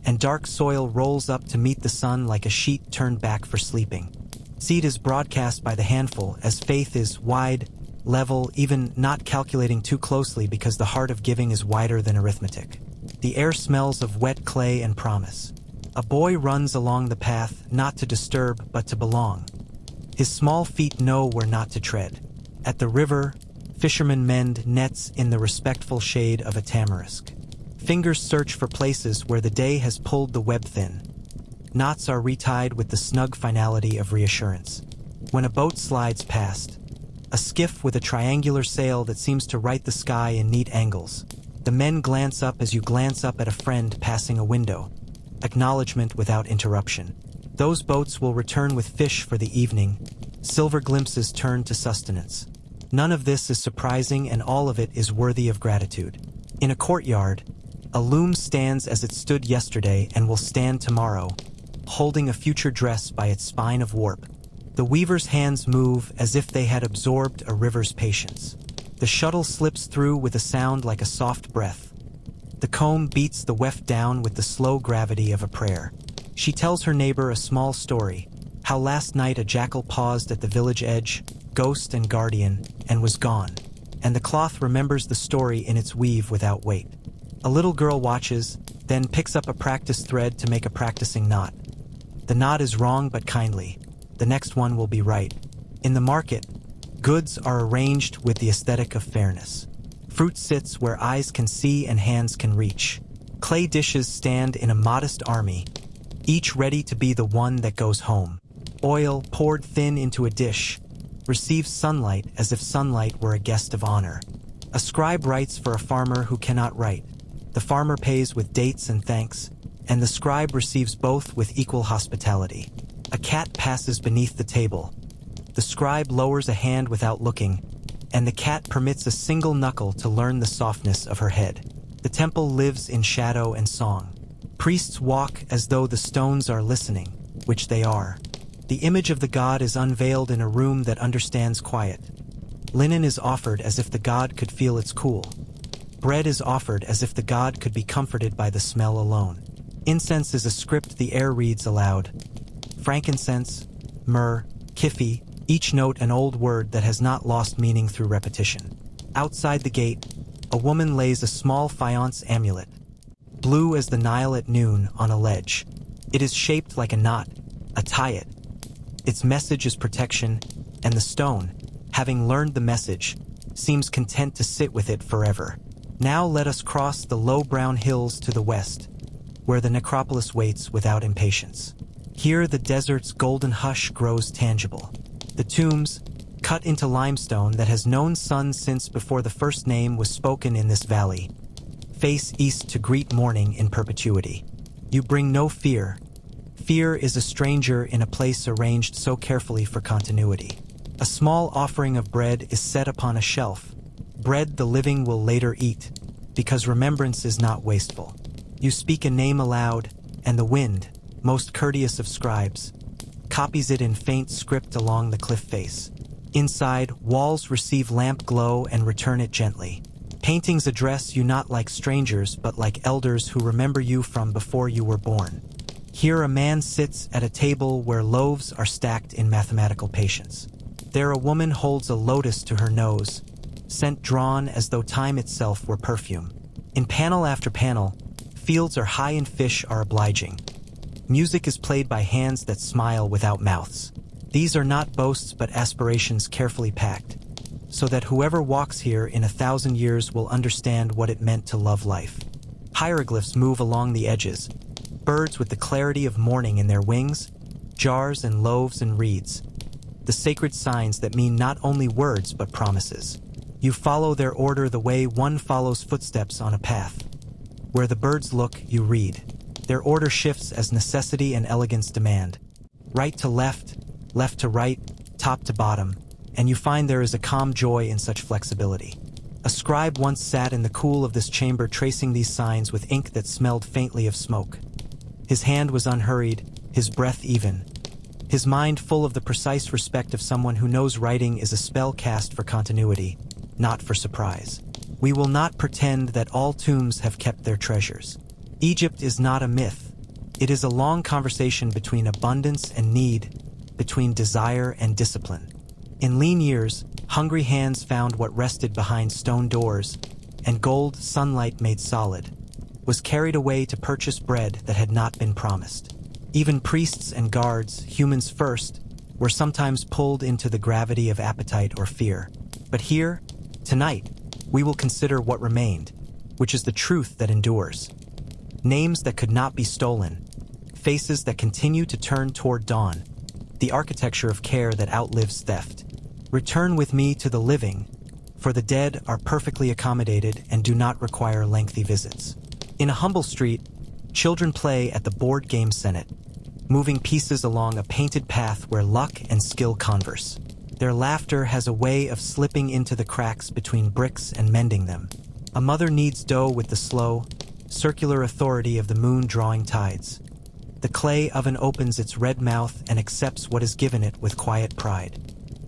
and dark soil rolls up to meet the sun like a sheet turned back for sleeping. Seed is broadcast by the handful as faith is wide, level, even not calculating too closely because the heart of giving is wider than arithmetic. The air smells of wet clay and promise. A boy runs along the path not to disturb but to belong. His small feet know where not to tread. At the river, fishermen mend nets in the respectful shade of a tamarisk. Fingers search for places where the day has pulled the web thin. Knots are retied with the snug finality of reassurance. When a boat slides past, a skiff with a triangular sail that seems to right the sky in neat angles, the men glance up as you glance up at a friend passing a window. Acknowledgement without interruption. Those boats will return with fish for the evening. Silver glimpses turn to sustenance. None of this is surprising and all of it is worthy of gratitude. In a courtyard, a loom stands as it stood yesterday and will stand tomorrow, holding a future dress by its spine of warp. The weaver's hands move as if they had absorbed a river's patience. The shuttle slips through with a sound like a soft breath. The comb beats the weft down with the slow gravity of a prayer. She tells her neighbor a small story, how last night a jackal paused at the village edge, ghost and guardian, and was gone. And the cloth remembers the story in its weave without weight. A little girl watches, then picks up a practice thread to make a practicing knot. The knot is wrong but kindly. The next one will be right. In the market, goods are arranged with the aesthetic of fairness. Fruit sits where eyes can see and hands can reach. Clay dishes stand in a modest army, each ready to be the one that goes home. Oil, poured thin into a dish, receives sunlight as if sunlight were a guest of honor. A scribe writes for a farmer who cannot write. The farmer pays with dates and thanks, and the scribe receives both with equal hospitality. A cat passes beneath the table. The scribe lowers a hand without looking, and the cat permits a single knuckle to learn the softness of her head. The temple lives in shadow and song. Priests walk as though the stones are listening, which they are. The image of the god is unveiled in a room that understands quiet. Linen is offered as if the god could feel its cool. Bread is offered as if the god could be comforted by the smell alone. Incense is a script the air reads aloud. Frankincense, myrrh, kifi, each note an old word that has not lost meaning through repetition. Outside the gate, a woman lays a small faience amulet, blue as the Nile at noon, on a ledge. It is shaped like a knot, a tie-it. Its message is protection, and the stone, having learned the message, seems content to sit with it forever. Now let us cross the low brown hills to the west, where the necropolis waits without impatience. Here the desert's golden hush grows tangible. The tombs, cut into limestone that has known sun since before the first name was spoken in this valley, face east to greet morning in perpetuity. You bring no fear. Fear is a stranger in a place arranged so carefully for continuity. A small offering of bread is set upon a shelf. Bread the living will later eat, because remembrance is not wasteful. You speak a name aloud, and the wind, most courteous of scribes, copies it in faint script along the cliff face. Inside, walls receive lamp glow and return it gently. Paintings address you not like strangers, but like elders who remember you from before you were born. Here a man sits at a table where loaves are stacked in mathematical patience. There a woman holds a lotus to her nose, scent drawn as though time itself were perfume. In panel after panel, fields are high and fish are obliging. Music is played by hands that smile without mouths. These are not boasts but aspirations carefully packed, so that whoever walks here in 1,000 years will understand what it meant to love life. Hieroglyphs move along the edges, birds with the clarity of morning in their wings, jars and loaves and reeds. The sacred signs that mean not only words but promises. You follow their order the way one follows footsteps on a path. Where the birds look, you read. Their order shifts as necessity and elegance demand. Right to left, left to right, top to bottom, and you find there is a calm joy in such flexibility. A scribe once sat in the cool of this chamber tracing these signs with ink that smelled faintly of smoke. His hand was unhurried, his breath even, his mind full of the precise respect of someone who knows writing is a spell cast for continuity, not for surprise. We will not pretend that all tombs have kept their treasures. Egypt is not a myth. It is a long conversation between abundance and need, between desire and discipline. In lean years, hungry hands found what rested behind stone doors, and gold, sunlight made solid, was carried away to purchase bread that had not been promised. Even priests and guards, humans first, were sometimes pulled into the gravity of appetite or fear. But here, tonight, we will consider what remained, which is the truth that endures. Names that could not be stolen, faces that continue to turn toward dawn, the architecture of care that outlives theft. Return with me to the living, for the dead are perfectly accommodated and do not require lengthy visits. In a humble street, children play at the board game Senate, moving pieces along a painted path where luck and skill converse. Their laughter has a way of slipping into the cracks between bricks and mending them. A mother kneads dough with the slow, circular authority of the moon drawing tides. The clay oven opens its red mouth and accepts what is given it with quiet pride.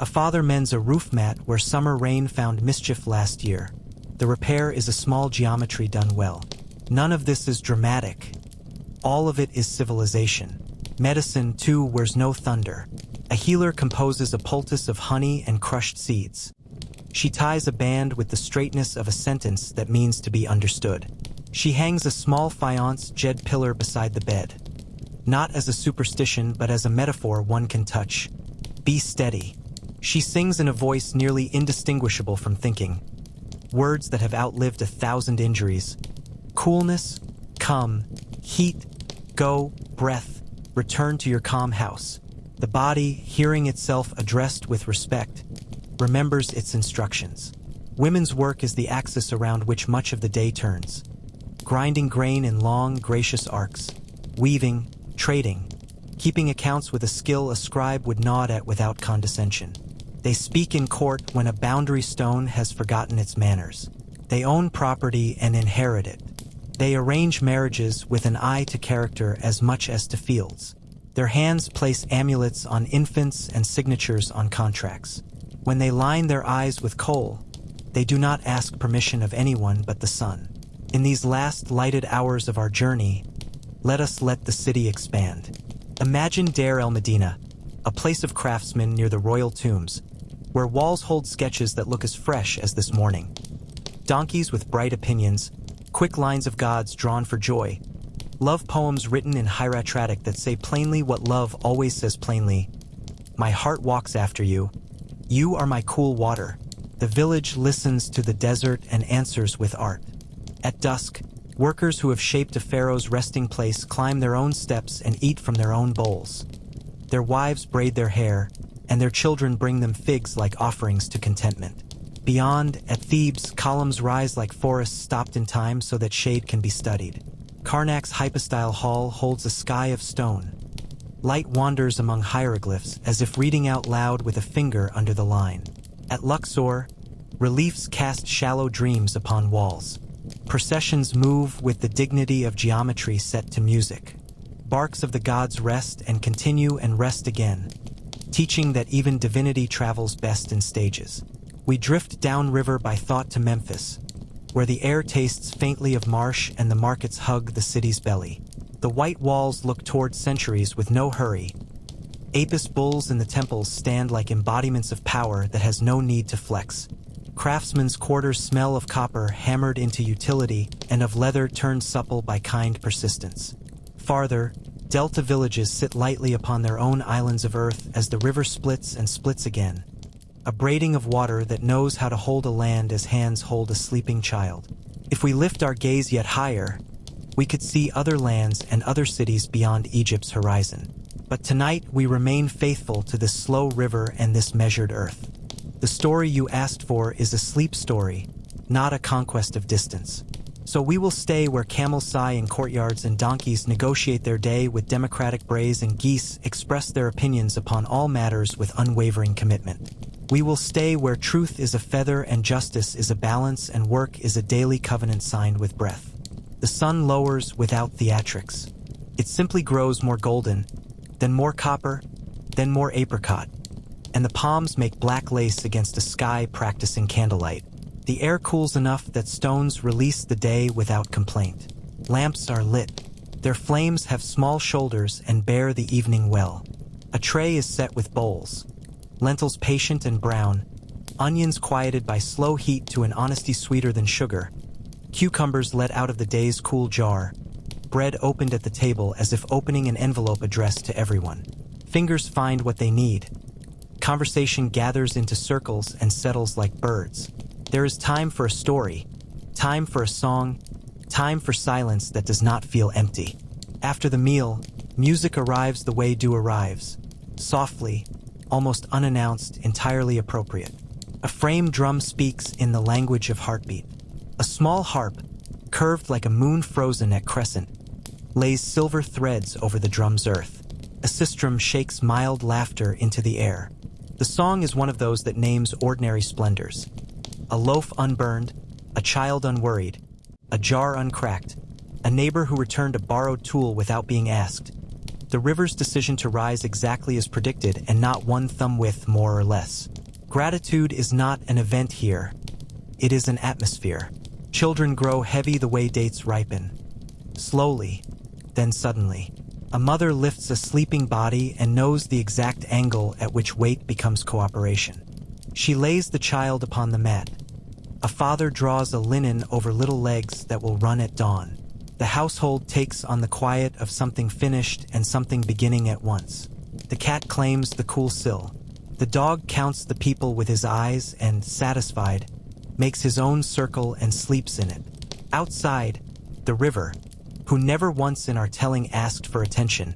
A father mends a roof mat where summer rain found mischief last year. The repair is a small geometry done well. None of this is dramatic. All of it is civilization. Medicine, too, wears no thunder. A healer composes a poultice of honey and crushed seeds. She ties a band with the straightness of a sentence that means to be understood. She hangs a small faience jade pillar beside the bed. Not as a superstition, but as a metaphor one can touch. Be steady. She sings in a voice nearly indistinguishable from thinking. Words that have outlived 1,000 injuries. Coolness, come, heat, go, breath, return to your calm house. The body, hearing itself addressed with respect, remembers its instructions. Women's work is the axis around which much of the day turns. Grinding grain in long, gracious arcs, weaving, trading, keeping accounts with a skill a scribe would nod at without condescension. They speak in court when a boundary stone has forgotten its manners. They own property and inherit it. They arrange marriages with an eye to character as much as to fields. Their hands place amulets on infants and signatures on contracts. When they line their eyes with coal, they do not ask permission of anyone but the sun. In these last lighted hours of our journey, let us let the city expand. Imagine Deir el Medina, a place of craftsmen near the royal tombs, where walls hold sketches that look as fresh as this morning. Donkeys with bright opinions, quick lines of gods drawn for joy, love poems written in hieratic that say plainly what love always says plainly, My heart walks after you. You are my cool water. The village listens to the desert and answers with art. At dusk, workers who have shaped a pharaoh's resting place climb their own steps and eat from their own bowls. Their wives braid their hair, and their children bring them figs like offerings to contentment. Beyond, at Thebes, columns rise like forests stopped in time so that shade can be studied. Karnak's hypostyle hall holds a sky of stone. Light wanders among hieroglyphs as if reading out loud with a finger under the line. At Luxor, reliefs cast shallow dreams upon walls. Processions move with the dignity of geometry set to music. Barks of the gods rest and continue and rest again, teaching that even divinity travels best in stages. We drift downriver by thought to Memphis, where the air tastes faintly of marsh and the markets hug the city's belly. The white walls look toward centuries with no hurry. Apis bulls in the temples stand like embodiments of power that has no need to flex. Craftsmen's quarters smell of copper hammered into utility and of leather turned supple by kind persistence. Farther, delta villages sit lightly upon their own islands of earth as the river splits and splits again. A braiding of water that knows how to hold a land as hands hold a sleeping child. If we lift our gaze yet higher, we could see other lands and other cities beyond Egypt's horizon. But tonight we remain faithful to this slow river and this measured earth. The story you asked for is a sleep story, not a conquest of distance. So we will stay where camels sigh in courtyards and donkeys negotiate their day with democratic brays and geese express their opinions upon all matters with unwavering commitment. We will stay where truth is a feather and justice is a balance and work is a daily covenant signed with breath. The sun lowers without theatrics. It simply grows more golden, then more copper, then more apricot. And the palms make black lace against a sky practicing candlelight. The air cools enough that stones release the day without complaint. Lamps are lit. Their flames have small shoulders and bear the evening well. A tray is set with bowls. Lentils patient and brown, onions quieted by slow heat to an honesty sweeter than sugar, cucumbers let out of the day's cool jar, bread opened at the table as if opening an envelope addressed to everyone. Fingers find what they need. Conversation gathers into circles and settles like birds. There is time for a story, time for a song, time for silence that does not feel empty. After the meal, music arrives the way dew arrives, softly, almost unannounced, entirely appropriate. A framed drum speaks in the language of heartbeat. A small harp, curved like a moon frozen at crescent, lays silver threads over the drum's earth. A sistrum shakes mild laughter into the air. The song is one of those that names ordinary splendors. A loaf unburned, a child unworried, a jar uncracked, a neighbor who returned a borrowed tool without being asked. The river's decision to rise exactly as predicted and not one thumb width more or less. Gratitude is not an event here. It is an atmosphere. Children grow heavy the way dates ripen. Slowly, then suddenly. A mother lifts a sleeping body and knows the exact angle at which weight becomes cooperation. She lays the child upon the mat. A father draws a linen over little legs that will run at dawn. The household takes on the quiet of something finished and something beginning at once. The cat claims the cool sill. The dog counts the people with his eyes and, satisfied, makes his own circle and sleeps in it. Outside, the river, who never once in our telling asked for attention,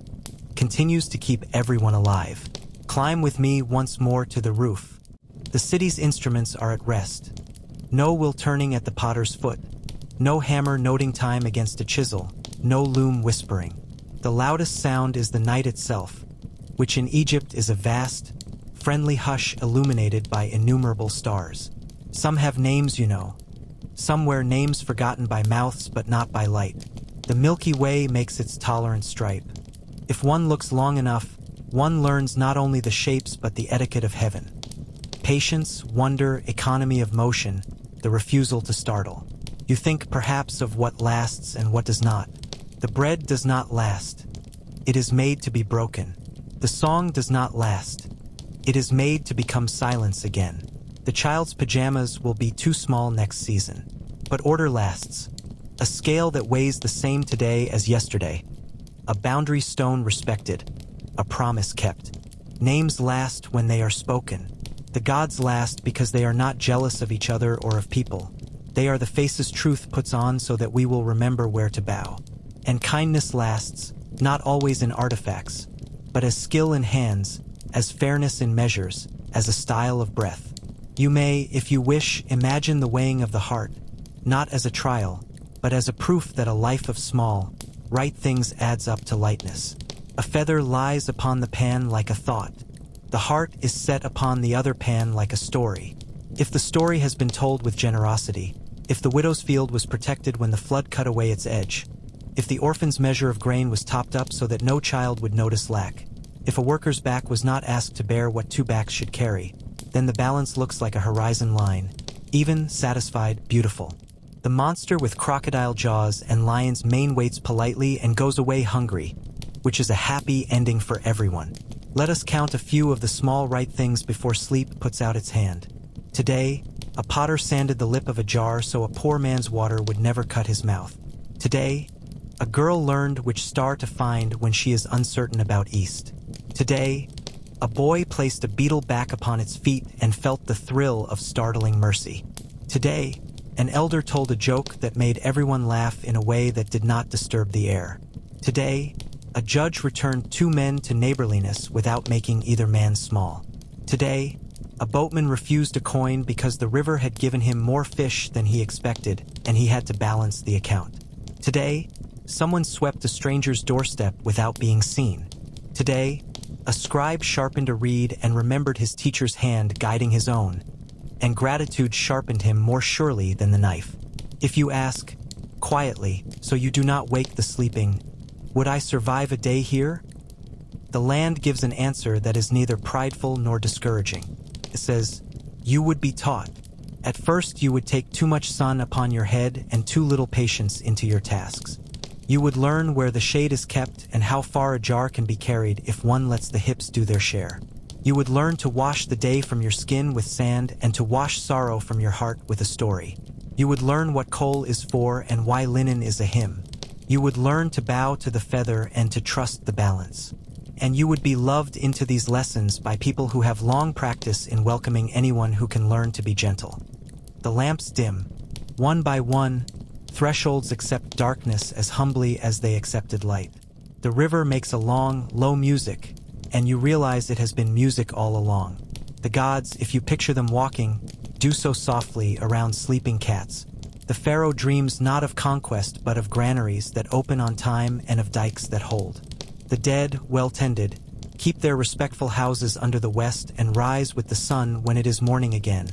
continues to keep everyone alive. Climb with me once more to the roof. The city's instruments are at rest. No will turning at the potter's foot. No hammer noting time against a chisel. No loom whispering. The loudest sound is the night itself, which in Egypt is a vast, friendly hush illuminated by innumerable stars. Some have names, you know. Some wear names forgotten by mouths but not by light. The Milky Way makes its tolerant stripe. If one looks long enough, one learns not only the shapes but the etiquette of heaven. Patience, wonder, economy of motion, the refusal to startle. You think perhaps of what lasts and what does not. The bread does not last. It is made to be broken. The song does not last. It is made to become silence again. The child's pajamas will be too small next season. But order lasts. A scale that weighs the same today as yesterday. A boundary stone respected. A promise kept. Names last when they are spoken. The gods last because they are not jealous of each other or of people. They are the faces truth puts on so that we will remember where to bow. And kindness lasts, not always in artifacts, but as skill in hands, as fairness in measures, as a style of breath. You may, if you wish, imagine the weighing of the heart, not as a trial, but as a proof that a life of small, right things adds up to lightness. A feather lies upon the pan like a thought. The heart is set upon the other pan like a story. If the story has been told with generosity, if the widow's field was protected when the flood cut away its edge, if the orphan's measure of grain was topped up so that no child would notice lack, if a worker's back was not asked to bear what two backs should carry, then the balance looks like a horizon line, even, satisfied, beautiful. The monster with crocodile jaws and lion's mane waits politely and goes away hungry, which is a happy ending for everyone. Let us count a few of the small right things before sleep puts out its hand. Today, a potter sanded the lip of a jar so a poor man's water would never cut his mouth. Today, a girl learned which star to find when she is uncertain about east. Today, a boy placed a beetle back upon its feet and felt the thrill of startling mercy. Today, an elder told a joke that made everyone laugh in a way that did not disturb the air. Today, a judge returned two men to neighborliness without making either man small. Today, a boatman refused a coin because the river had given him more fish than he expected, and he had to balance the account. Today, someone swept a stranger's doorstep without being seen. Today, a scribe sharpened a reed and remembered his teacher's hand guiding his own, and gratitude sharpened him more surely than the knife. If you ask, quietly, so you do not wake the sleeping, would I survive a day here? The land gives an answer that is neither prideful nor discouraging. It says, you would be taught. At first you would take too much sun upon your head and too little patience into your tasks. You would learn where the shade is kept and how far a jar can be carried if one lets the hips do their share. You would learn to wash the day from your skin with sand and to wash sorrow from your heart with a story. You would learn what coal is for and why linen is a hymn. You would learn to bow to the feather and to trust the balance. And you would be loved into these lessons by people who have long practice in welcoming anyone who can learn to be gentle. The lamps dim. One by one, thresholds accept darkness as humbly as they accepted light. The river makes a long, low music, and you realize it has been music all along. The gods, if you picture them walking, do so softly around sleeping cats. The pharaoh dreams not of conquest but of granaries that open on time and of dikes that hold. The dead, well tended, keep their respectful houses under the west and rise with the sun when it is morning again,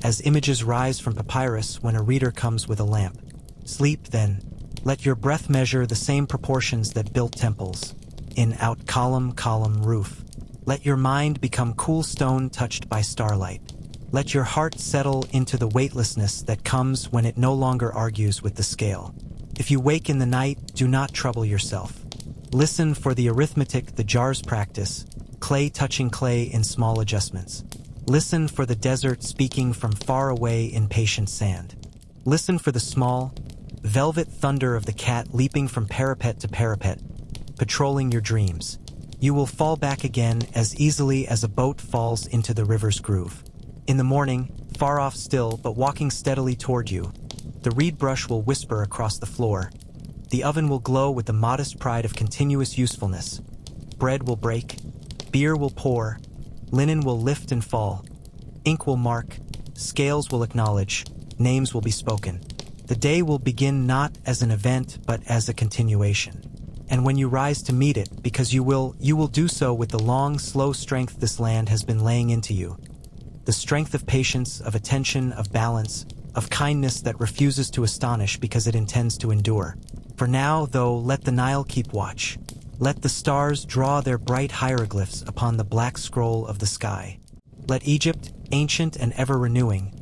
as images rise from papyrus when a reader comes with a lamp. Sleep, then. Let your breath measure the same proportions that built temples. In out column, roof. Let your mind become cool stone touched by starlight. Let your heart settle into the weightlessness that comes when it no longer argues with the scale. If you wake in the night, do not trouble yourself. Listen for the arithmetic the jars practice, clay touching clay in small adjustments. Listen for the desert speaking from far away in patient sand. Listen for the small, velvet thunder of the cat leaping from parapet to parapet, patrolling your dreams. You will fall back again as easily as a boat falls into the river's groove. In the morning, far off still but walking steadily toward you, the reed brush will whisper across the floor. The oven will glow with the modest pride of continuous usefulness. Bread will break, beer will pour, linen will lift and fall, ink will mark, scales will acknowledge, names will be spoken. The day will begin not as an event but as a continuation. And when you rise to meet it, because you will do so with the long, slow strength this land has been laying into you. The strength of patience, of attention, of balance, of kindness that refuses to astonish because it intends to endure. For now, though, let the Nile keep watch. Let the stars draw their bright hieroglyphs upon the black scroll of the sky. Let Egypt, ancient and ever-renewing,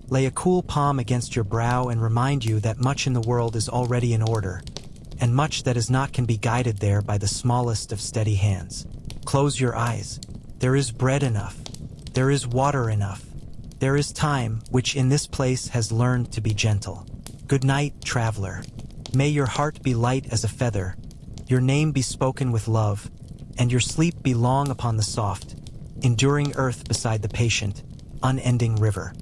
lay a cool palm against your brow and remind you that much in the world is already in order, and much that is not can be guided there by the smallest of steady hands. Close your eyes. There is bread enough. There is water enough. There is time, which in this place has learned to be gentle. Good night, traveler. May your heart be light as a feather, your name be spoken with love, and your sleep be long upon the soft, enduring earth beside the patient, unending river.